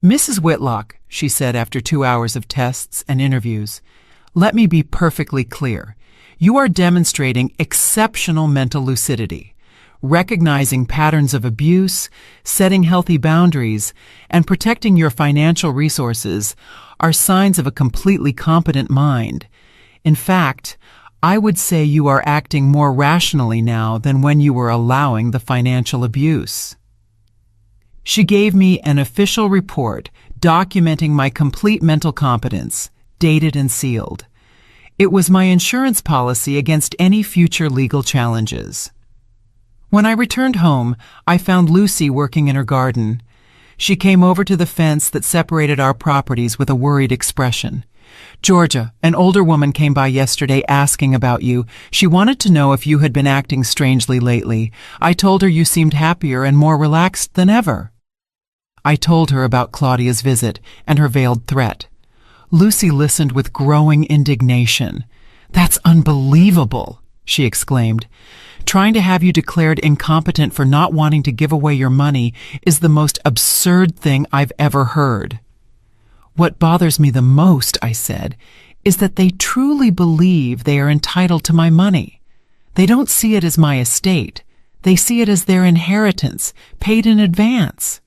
"Mrs. Whitlock," she said after 2 hours of tests and interviews, "let me be perfectly clear. You are demonstrating exceptional mental lucidity. Recognizing patterns of abuse, setting healthy boundaries, and protecting your financial resources are signs of a completely competent mind. In fact, I would say you are acting more rationally now than when you were allowing the financial abuse." She gave me an official report documenting my complete mental competence, dated and sealed. It was my insurance policy against any future legal challenges. When I returned home, I found Lucy working in her garden. She came over to the fence that separated our properties with a worried expression. "Georgia, an older woman came by yesterday asking about you. She wanted to know if you had been acting strangely lately. I told her you seemed happier and more relaxed than ever." I told her about Claudia's visit and her veiled threat. Lucy listened with growing indignation. "That's unbelievable," she exclaimed. "Trying to have you declared incompetent for not wanting to give away your money is the most absurd thing I've ever heard." "What bothers me the most," I said, "is that they truly believe they are entitled to my money. They don't see it as my estate. They see it as their inheritance, paid in advance."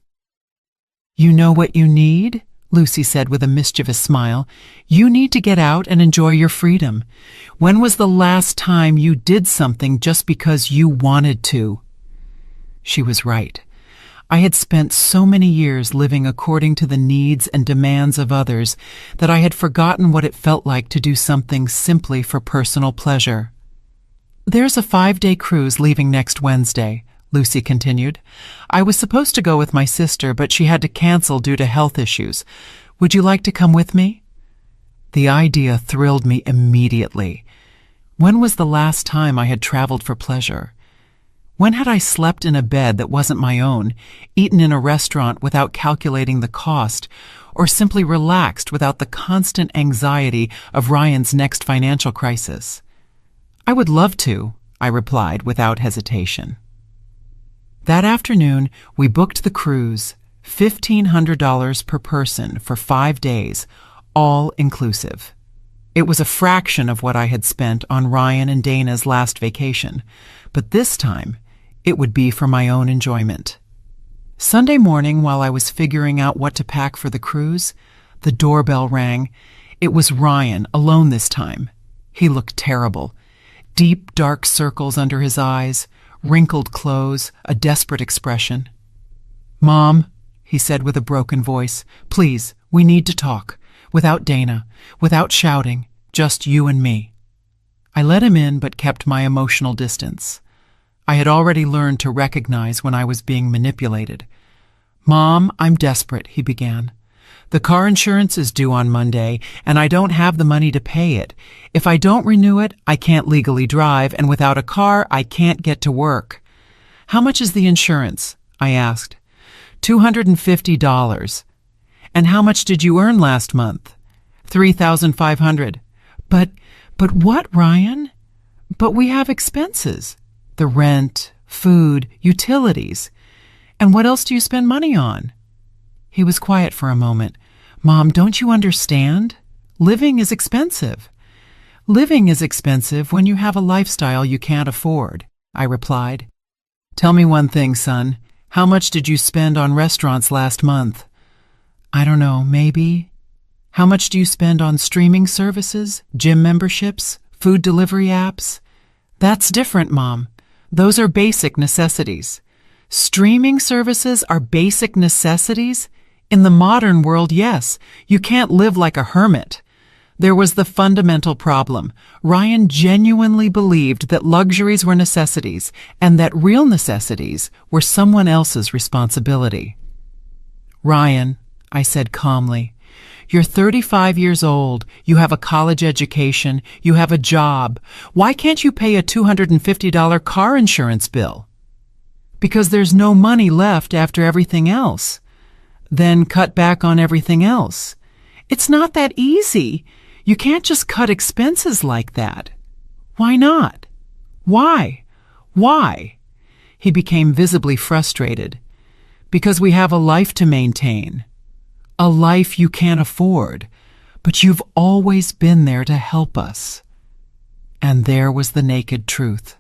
"You know what you need?" Lucy said with a mischievous smile. "You need to get out and enjoy your freedom. When was the last time you did something just because you wanted to?" She was right. I had spent so many years living according to the needs and demands of others that I had forgotten what it felt like to do something simply for personal pleasure. "There's a 5-day cruise leaving next Wednesday," Lucy continued. "I was supposed to go with my sister, but she had to cancel due to health issues. Would you like to come with me?" The idea thrilled me immediately. When was the last time I had traveled for pleasure? When had I slept in a bed that wasn't my own, eaten in a restaurant without calculating the cost, or simply relaxed without the constant anxiety of Ryan's next financial crisis? "I would love to," I replied without hesitation. That afternoon, we booked the cruise, $1,500 per person for 5 days, all inclusive. It was a fraction of what I had spent on Ryan and Dana's last vacation, but this time it would be for my own enjoyment. Sunday morning, while I was figuring out what to pack for the cruise, the doorbell rang. It was Ryan, alone this time. He looked terrible. Deep, dark circles under his eyes, wrinkled clothes, a desperate expression. "Mom," he said with a broken voice, "please, we need to talk. Without Dana, without shouting, just you and me." I let him in but kept my emotional distance. I had already learned to recognize when I was being manipulated. "Mom, I'm desperate," he began. "The car insurance is due on Monday, and I don't have the money to pay it. If I don't renew it, I can't legally drive, and without a car, I can't get to work." "How much is the insurance?" I asked. $250. "And how much did you earn last month?" $3,500. But what, Ryan? But we have expenses. The rent, food, utilities. And what else do you spend money on?" He was quiet for a moment. "Mom, don't you understand? Living is expensive." "Living is expensive when you have a lifestyle you can't afford," I replied. "Tell me one thing, son. How much did you spend on restaurants last month?" "I don't know, maybe." "How much do you spend on streaming services, gym memberships, food delivery apps?" "That's different, Mom. Those are basic necessities." "Streaming services are basic necessities? In the modern world, yes. You can't live like a hermit. There was the fundamental problem. Ryan genuinely believed that luxuries were necessities and that real necessities were someone else's responsibility. "Ryan," I said calmly, "you're 35 years old, you have a college education, you have a job. Why can't you pay a $250 car insurance bill?" "Because there's no money left after everything else." "Then cut back on everything else." "It's not that easy. You can't just cut expenses like that." "Why not? Why? Why?" He became visibly frustrated. "Because we have a life to maintain. A life you can't afford, but you've always been there to help us." And there was the naked truth.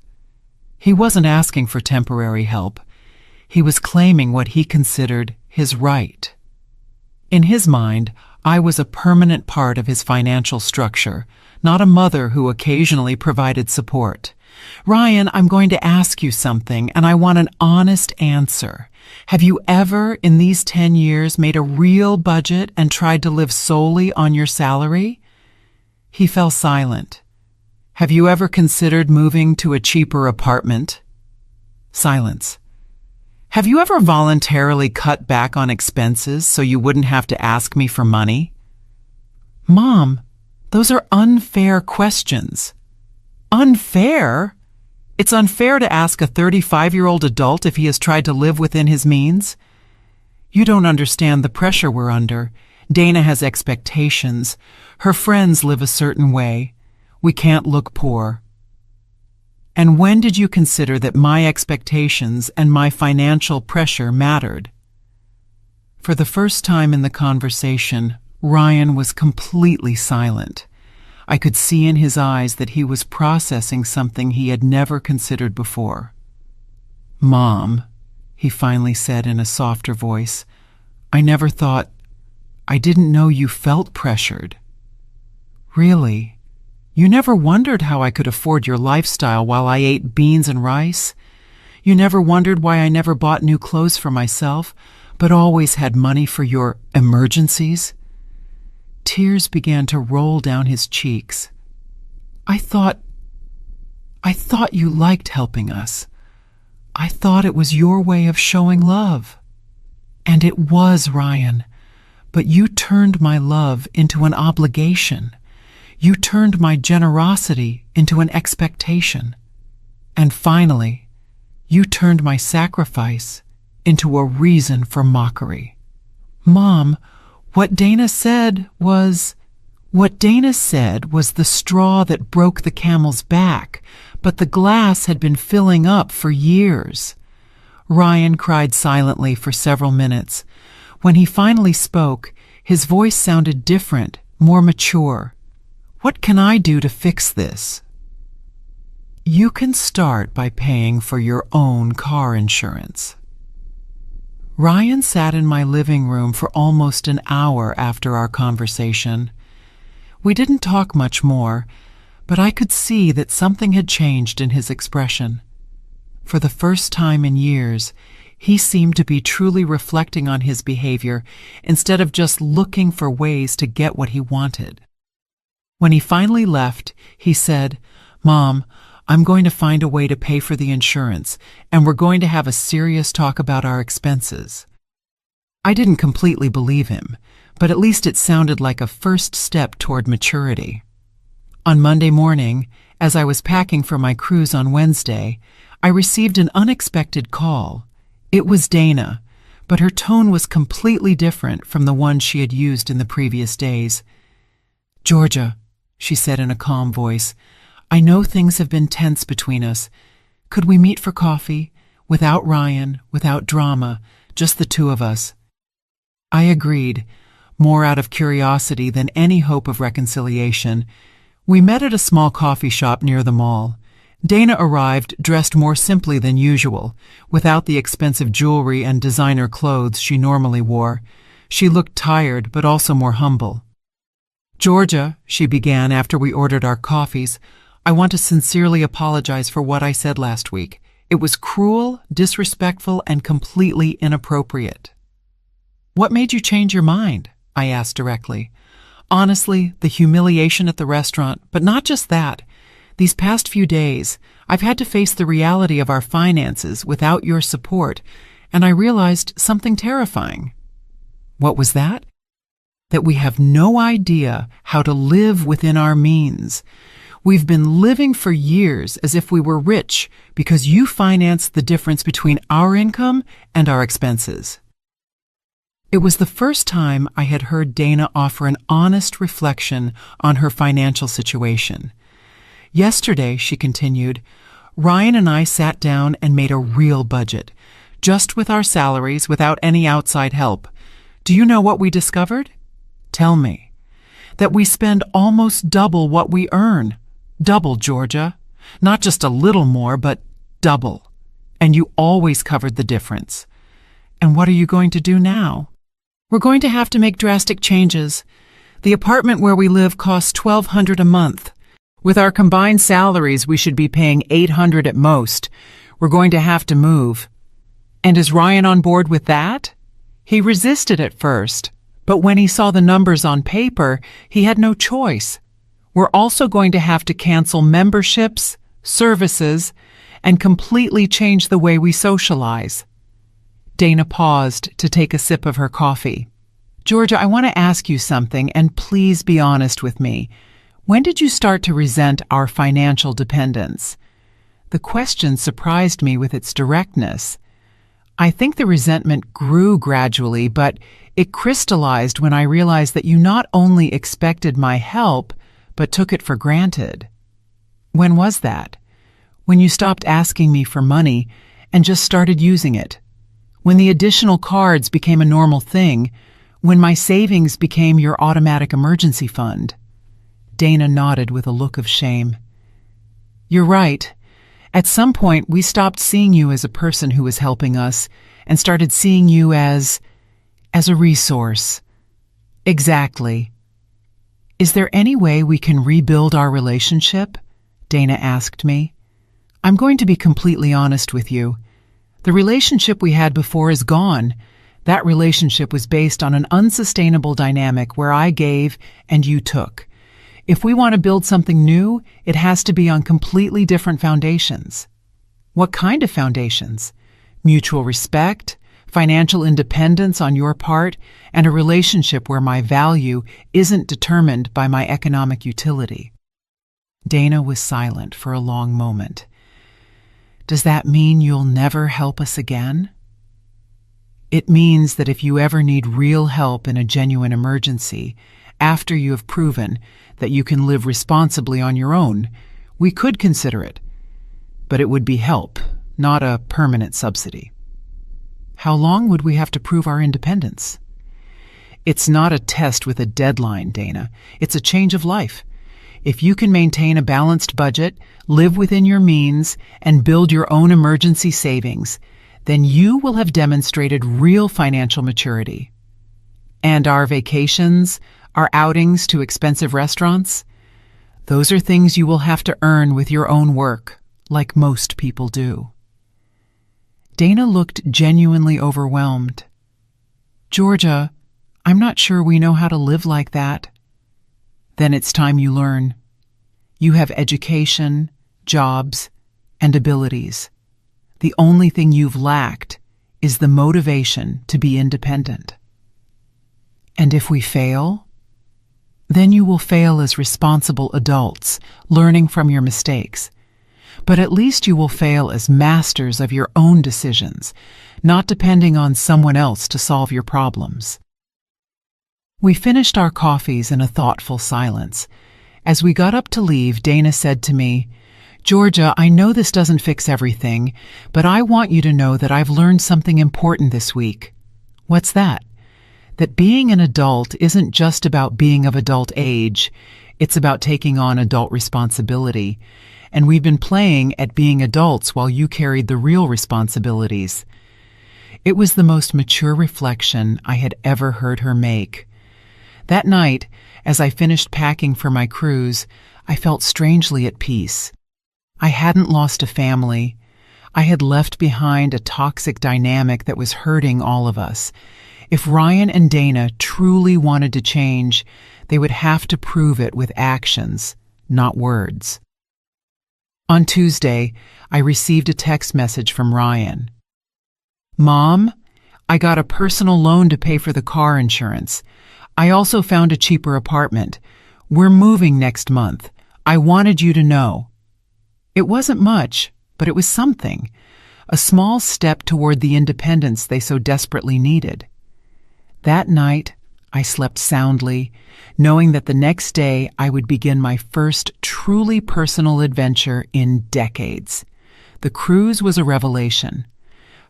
He wasn't asking for temporary help. He was claiming what he considered his right. In his mind, I was a permanent part of his financial structure, not a mother who occasionally provided support. "Ryan, I'm going to ask you something, and I want an honest answer. Have you ever, in these 10 years, made a real budget and tried to live solely on your salary?" He fell silent. "Have you ever considered moving to a cheaper apartment?" Silence. "Have you ever voluntarily cut back on expenses so you wouldn't have to ask me for money?" "Mom, those are unfair questions." "Unfair? It's unfair to ask a 35-year-old adult if he has tried to live within his means. You don't understand the pressure we're under. Dana has expectations. Her friends live a certain way. We can't look poor. And when did you consider that my expectations and my financial pressure mattered?" For the first time in the conversation, Ryan was completely silent. I could see in his eyes that he was processing something he had never considered before. "Mom," he finally said in a softer voice, I didn't know you felt pressured." "Really? You never wondered how I could afford your lifestyle while I ate beans and rice? You never wondered why I never bought new clothes for myself, but always had money for your emergencies?" Tears began to roll down his cheeks. I thought you liked helping us. I thought it was your way of showing love." "And it was, Ryan. But you turned my love into an obligation. You turned my generosity into an expectation. And finally, you turned my sacrifice into a reason for mockery." "Mom, what Dana said was the straw that broke the camel's back, but the glass had been filling up for years." Ryan cried silently for several minutes. When he finally spoke, his voice sounded different, more mature. "What can I do to fix this?" "You can start by paying for your own car insurance." Ryan sat in my living room for almost an hour after our conversation. We didn't talk much more, but I could see that something had changed in his expression. For the first time in years, he seemed to be truly reflecting on his behavior instead of just looking for ways to get what he wanted. When he finally left, he said, "Mom, I'm going to find a way to pay for the insurance, and we're going to have a serious talk about our expenses." I didn't completely believe him, but at least it sounded like a first step toward maturity. On Monday morning, as I was packing for my cruise on Wednesday, I received an unexpected call. It was Dana, but her tone was completely different from the one she had used in the previous days. "Georgia," she said in a calm voice, "I know things have been tense between us. Could we meet for coffee? Without Ryan, without drama, just the two of us." I agreed, more out of curiosity than any hope of reconciliation. We met at a small coffee shop near the mall. Dana arrived dressed more simply than usual, without the expensive jewelry and designer clothes she normally wore. She looked tired, but also more humble. "Georgia," she began after we ordered our coffees, "I want to sincerely apologize for what I said last week. It was cruel, disrespectful, and completely inappropriate." "What made you change your mind?" I asked directly. Honestly, the humiliation at the restaurant, but not just that. These past few days, I've had to face the reality of our finances without your support, and I realized something terrifying. What was that? That we have no idea how to live within our means. We've been living for years as if we were rich because you financed the difference between our income and our expenses. It was the first time I had heard Dana offer an honest reflection on her financial situation. Yesterday, she continued, Ryan and I sat down and made a real budget, just with our salaries without any outside help. Do you know what we discovered? Tell me. That we spend almost double what we earn. Double, Georgia. Not just a little more, but double. And you always covered the difference. And what are you going to do now? We're going to have to make drastic changes. The apartment where we live costs $1,200 a month. With our combined salaries, we should be paying $800 at most. We're going to have to move. And is Ryan on board with that? He resisted at first, but when he saw the numbers on paper, he had no choice. We're also going to have to cancel memberships, services, and completely change the way we socialize. Dana paused to take a sip of her coffee. Georgia, I want to ask you something, and please be honest with me. When did you start to resent our financial dependence? The question surprised me with its directness. I think the resentment grew gradually, but it crystallized when I realized that you not only expected my help, but took it for granted. When was that? When you stopped asking me for money and just started using it. When the additional cards became a normal thing. When my savings became your automatic emergency fund. Dana nodded with a look of shame. You're right. At some point, we stopped seeing you as a person who was helping us and started seeing you as a resource. Exactly. Is there any way we can rebuild our relationship? Dana asked me. I'm going to be completely honest with you. The relationship we had before is gone. That relationship was based on an unsustainable dynamic where I gave and you took. If we want to build something new, it has to be on completely different foundations. What kind of foundations? Mutual respect, financial independence on your part, and a relationship where my value isn't determined by my economic utility. Dana was silent for a long moment. Does that mean you'll never help us again? It means that if you ever need real help in a genuine emergency, after you have proven that you can live responsibly on your own, we could consider it. But it would be help, not a permanent subsidy. How long would we have to prove our independence? It's not a test with a deadline, Dana. It's a change of life. If you can maintain a balanced budget, live within your means, and build your own emergency savings, then you will have demonstrated real financial maturity. And our vacations, our outings to expensive restaurants, those are things you will have to earn with your own work, like most people do. Dana looked genuinely overwhelmed. Georgia, I'm not sure we know how to live like that. Then it's time you learn. You have education, jobs, and abilities. The only thing you've lacked is the motivation to be independent. And if we fail, then you will fail as responsible adults, learning from your mistakes. But at least you will fail as masters of your own decisions, not depending on someone else to solve your problems. We finished our coffees in a thoughtful silence. As we got up to leave, Dana said to me, Georgia, I know this doesn't fix everything, but I want you to know that I've learned something important this week. What's that? That being an adult isn't just about being of adult age, it's about taking on adult responsibility. And we've been playing at being adults while you carried the real responsibilities. It was the most mature reflection I had ever heard her make. That night, as I finished packing for my cruise, I felt strangely at peace. I hadn't lost a family. I had left behind a toxic dynamic that was hurting all of us. If Ryan and Dana truly wanted to change, They would have to prove it with actions, not words. On Tuesday, I received a text message from Ryan. "Mom, I got a personal loan to pay for the car insurance. I also found a cheaper apartment. We're moving next month. I wanted you to know." It wasn't much, but it was something. A small step toward the independence they so desperately needed. That night, I slept soundly, knowing that the next day I would begin my first truly personal adventure in decades. The cruise was a revelation.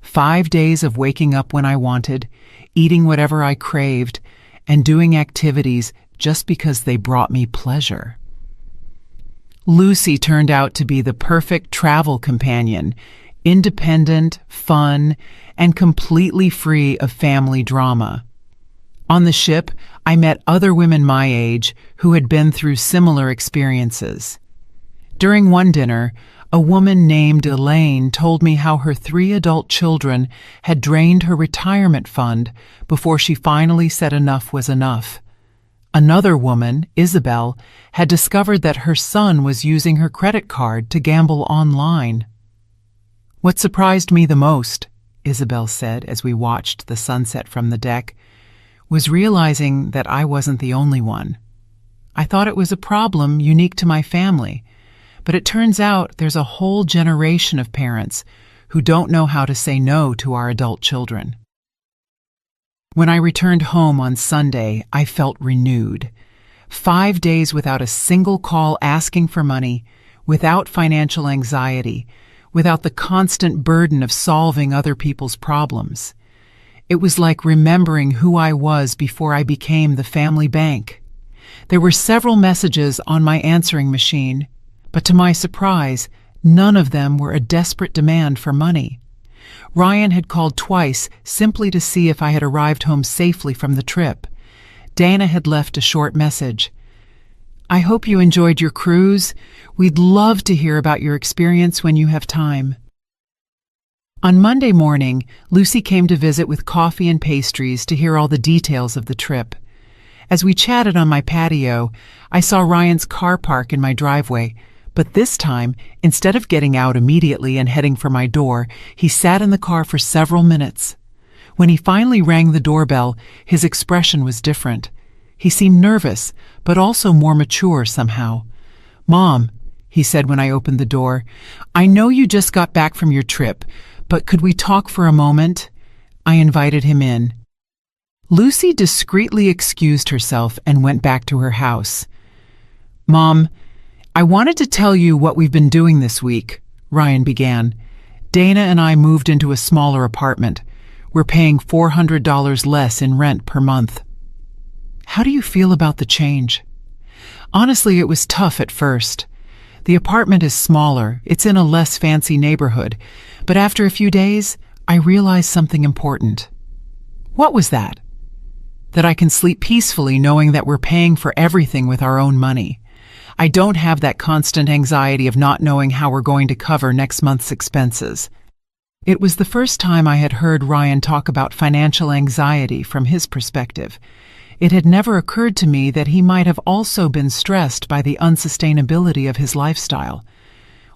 5 days of waking up when I wanted, eating whatever I craved, and doing activities just because they brought me pleasure. Lucy turned out to be the perfect travel companion, independent, fun, and completely free of family drama. On the ship, I met other women my age who had been through similar experiences. During one dinner, a woman named Elaine told me how her 3 adult children had drained her retirement fund before she finally said enough was enough. Another woman, Isabel, had discovered that her son was using her credit card to gamble online. "What surprised me the most," Isabel said as we watched the sunset from the deck, "was realizing that I wasn't the only one. I thought it was a problem unique to my family, but it turns out there's a whole generation of parents who don't know how to say no to our adult children." When I returned home on Sunday, I felt renewed. 5 days without a single call asking for money, without financial anxiety, without the constant burden of solving other people's problems. It was like remembering who I was before I became the family bank. There were several messages on my answering machine, but to my surprise, none of them were a desperate demand for money. Ryan had called twice simply to see if I had arrived home safely from the trip. Dana had left a short message. "I hope you enjoyed your cruise. We'd love to hear about your experience when you have time." On Monday morning, Lucy came to visit with coffee and pastries to hear all the details of the trip. As we chatted on my patio, I saw Ryan's car park in my driveway, but this time, instead of getting out immediately and heading for my door, he sat in the car for several minutes. When he finally rang the doorbell, his expression was different. He seemed nervous, but also more mature somehow. "Mom," he said when I opened the door, "I know you just got back from your trip, but could we talk for a moment?" I invited him in. Lucy discreetly excused herself and went back to her house. "Mom, I wanted to tell you what we've been doing this week," Ryan began. "Dana and I moved into a smaller apartment. We're paying $400 less in rent per month." "How do you feel about the change?" "Honestly, it was tough at first. The apartment is smaller, it's in a less fancy neighborhood, but after a few days, I realized something important." "What was that?" "That I can sleep peacefully knowing that we're paying for everything with our own money. I don't have that constant anxiety of not knowing how we're going to cover next month's expenses." It was the first time I had heard Ryan talk about financial anxiety from his perspective. It had never occurred to me that he might have also been stressed by the unsustainability of his lifestyle.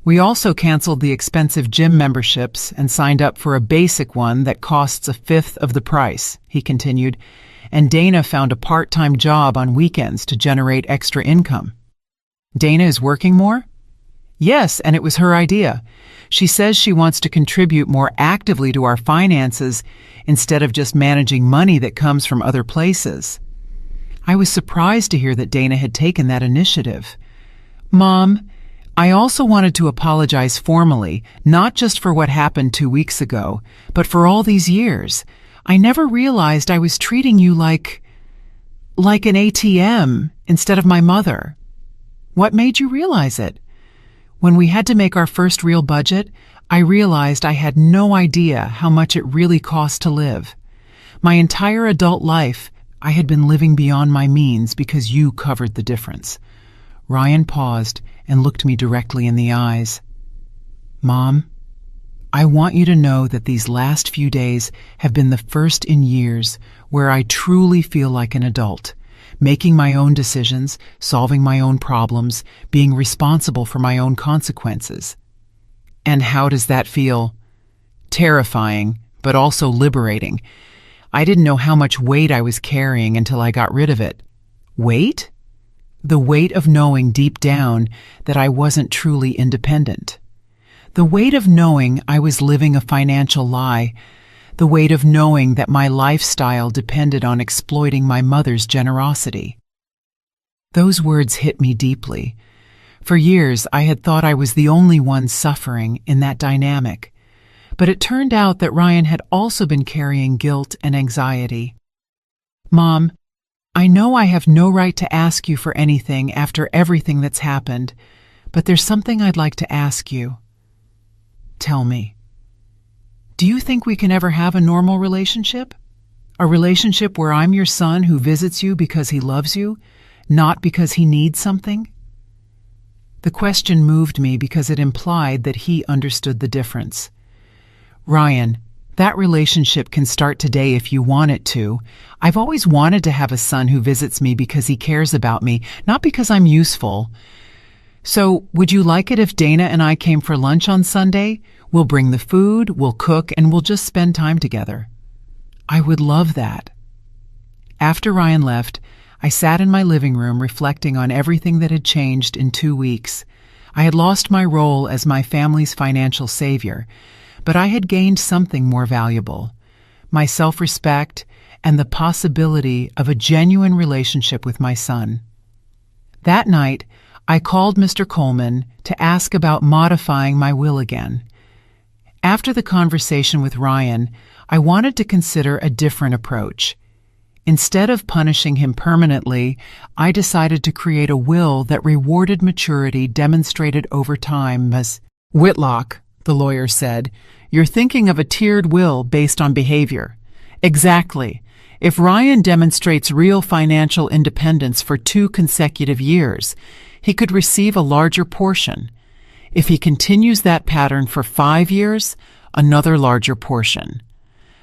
We also canceled the expensive gym memberships and signed up for a basic one that costs a fifth of the price, he continued, and Dana found a part-time job on weekends to generate extra income. "Dana is working more?" "Yes, and it was her idea. She says she wants to contribute more actively to our finances instead of just managing money that comes from other places." I was surprised to hear that Dana had taken that initiative. "Mom, I also wanted to apologize formally, not just for what happened 2 weeks ago, but for all these years. I never realized I was treating you like an ATM instead of my mother." "What made you realize it?" "When we had to make our first real budget, I realized I had no idea how much it really cost to live. My entire adult life, I had been living beyond my means because you covered the difference." Ryan paused and looked me directly in the eyes. "Mom, I want you to know that these last few days have been the first in years where I truly feel like an adult. making my own decisions, solving my own problems, being responsible for my own consequences. And how does that feel? Terrifying, but also liberating. I didn't know how much weight I was carrying until I got rid of it. Weight? The weight of knowing deep down that I wasn't truly independent. The weight of knowing I was living a financial lie. The weight of knowing that my lifestyle depended on exploiting my mother's generosity. Those words hit me deeply. For years, I had thought I was the only one suffering in that dynamic. But it turned out that Ryan had also been carrying guilt and anxiety. Mom, I know I have no right to ask you for anything after everything that's happened, but there's something I'd like to ask you. Tell me. Do you think we can ever have a normal relationship? A relationship where I'm your son who visits you because he loves you, not because he needs something? The question moved me because it implied that he understood the difference. Ryan, that relationship can start today if you want it to. I've always wanted to have a son who visits me because he cares about me, not because I'm useful. So, would you like it if Dana and I came for lunch on Sunday? We'll bring the food, we'll cook, and we'll just spend time together. I would love that. After Ryan left, I sat in my living room reflecting on everything that had changed in 2 weeks. I had lost my role as my family's financial savior, but I had gained something more valuable: my self-respect and the possibility of a genuine relationship with my son. That night, I called Mr. Coleman to ask about modifying my will again. After the conversation with Ryan, I wanted to consider a different approach. Instead of punishing him permanently, I decided to create a will that rewarded maturity demonstrated over time. As Whitlock, the lawyer said, "You're thinking of a tiered will based on behavior." Exactly. If Ryan demonstrates real financial independence for 2 consecutive years, he could receive a larger portion. If he continues that pattern for 5 years, another larger portion.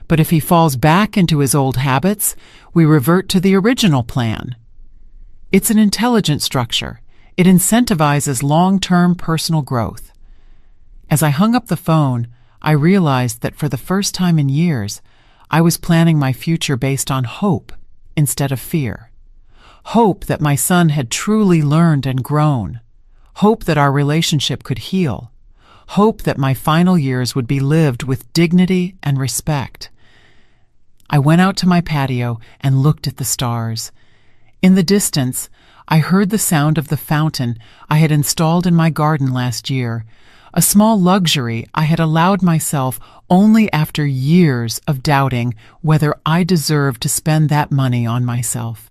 But if he falls back into his old habits, we revert to the original plan. It's an intelligent structure. It incentivizes long-term personal growth. As I hung up the phone, I realized that for the first time in years, I was planning my future based on hope instead of fear. Hope that my son had truly learned and grown. Hope that our relationship could heal. Hope that my final years would be lived with dignity and respect. I went out to my patio and looked at the stars. In the distance, I heard the sound of the fountain I had installed in my garden last year, a small luxury I had allowed myself only after years of doubting whether I deserved to spend that money on myself.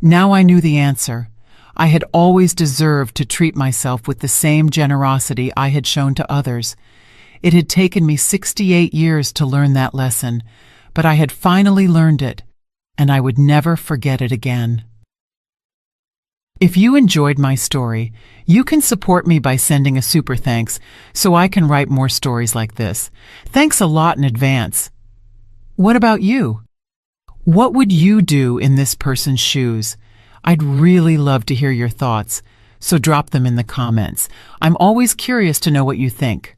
Now I knew the answer. I had always deserved to treat myself with the same generosity I had shown to others. It had taken me 68 years to learn that lesson, but I had finally learned it, and I would never forget it again. If you enjoyed my story, you can support me by sending a super thanks so I can write more stories like this. Thanks a lot in advance. What about you? What would you do in this person's shoes? I'd really love to hear your thoughts, so drop them in the comments. I'm always curious to know what you think.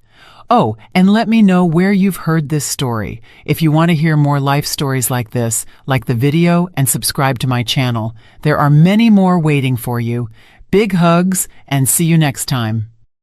Oh, and let me know where you've heard this story. If you want to hear more life stories like this, like the video and subscribe to my channel. There are many more waiting for you. Big hugs and see you next time.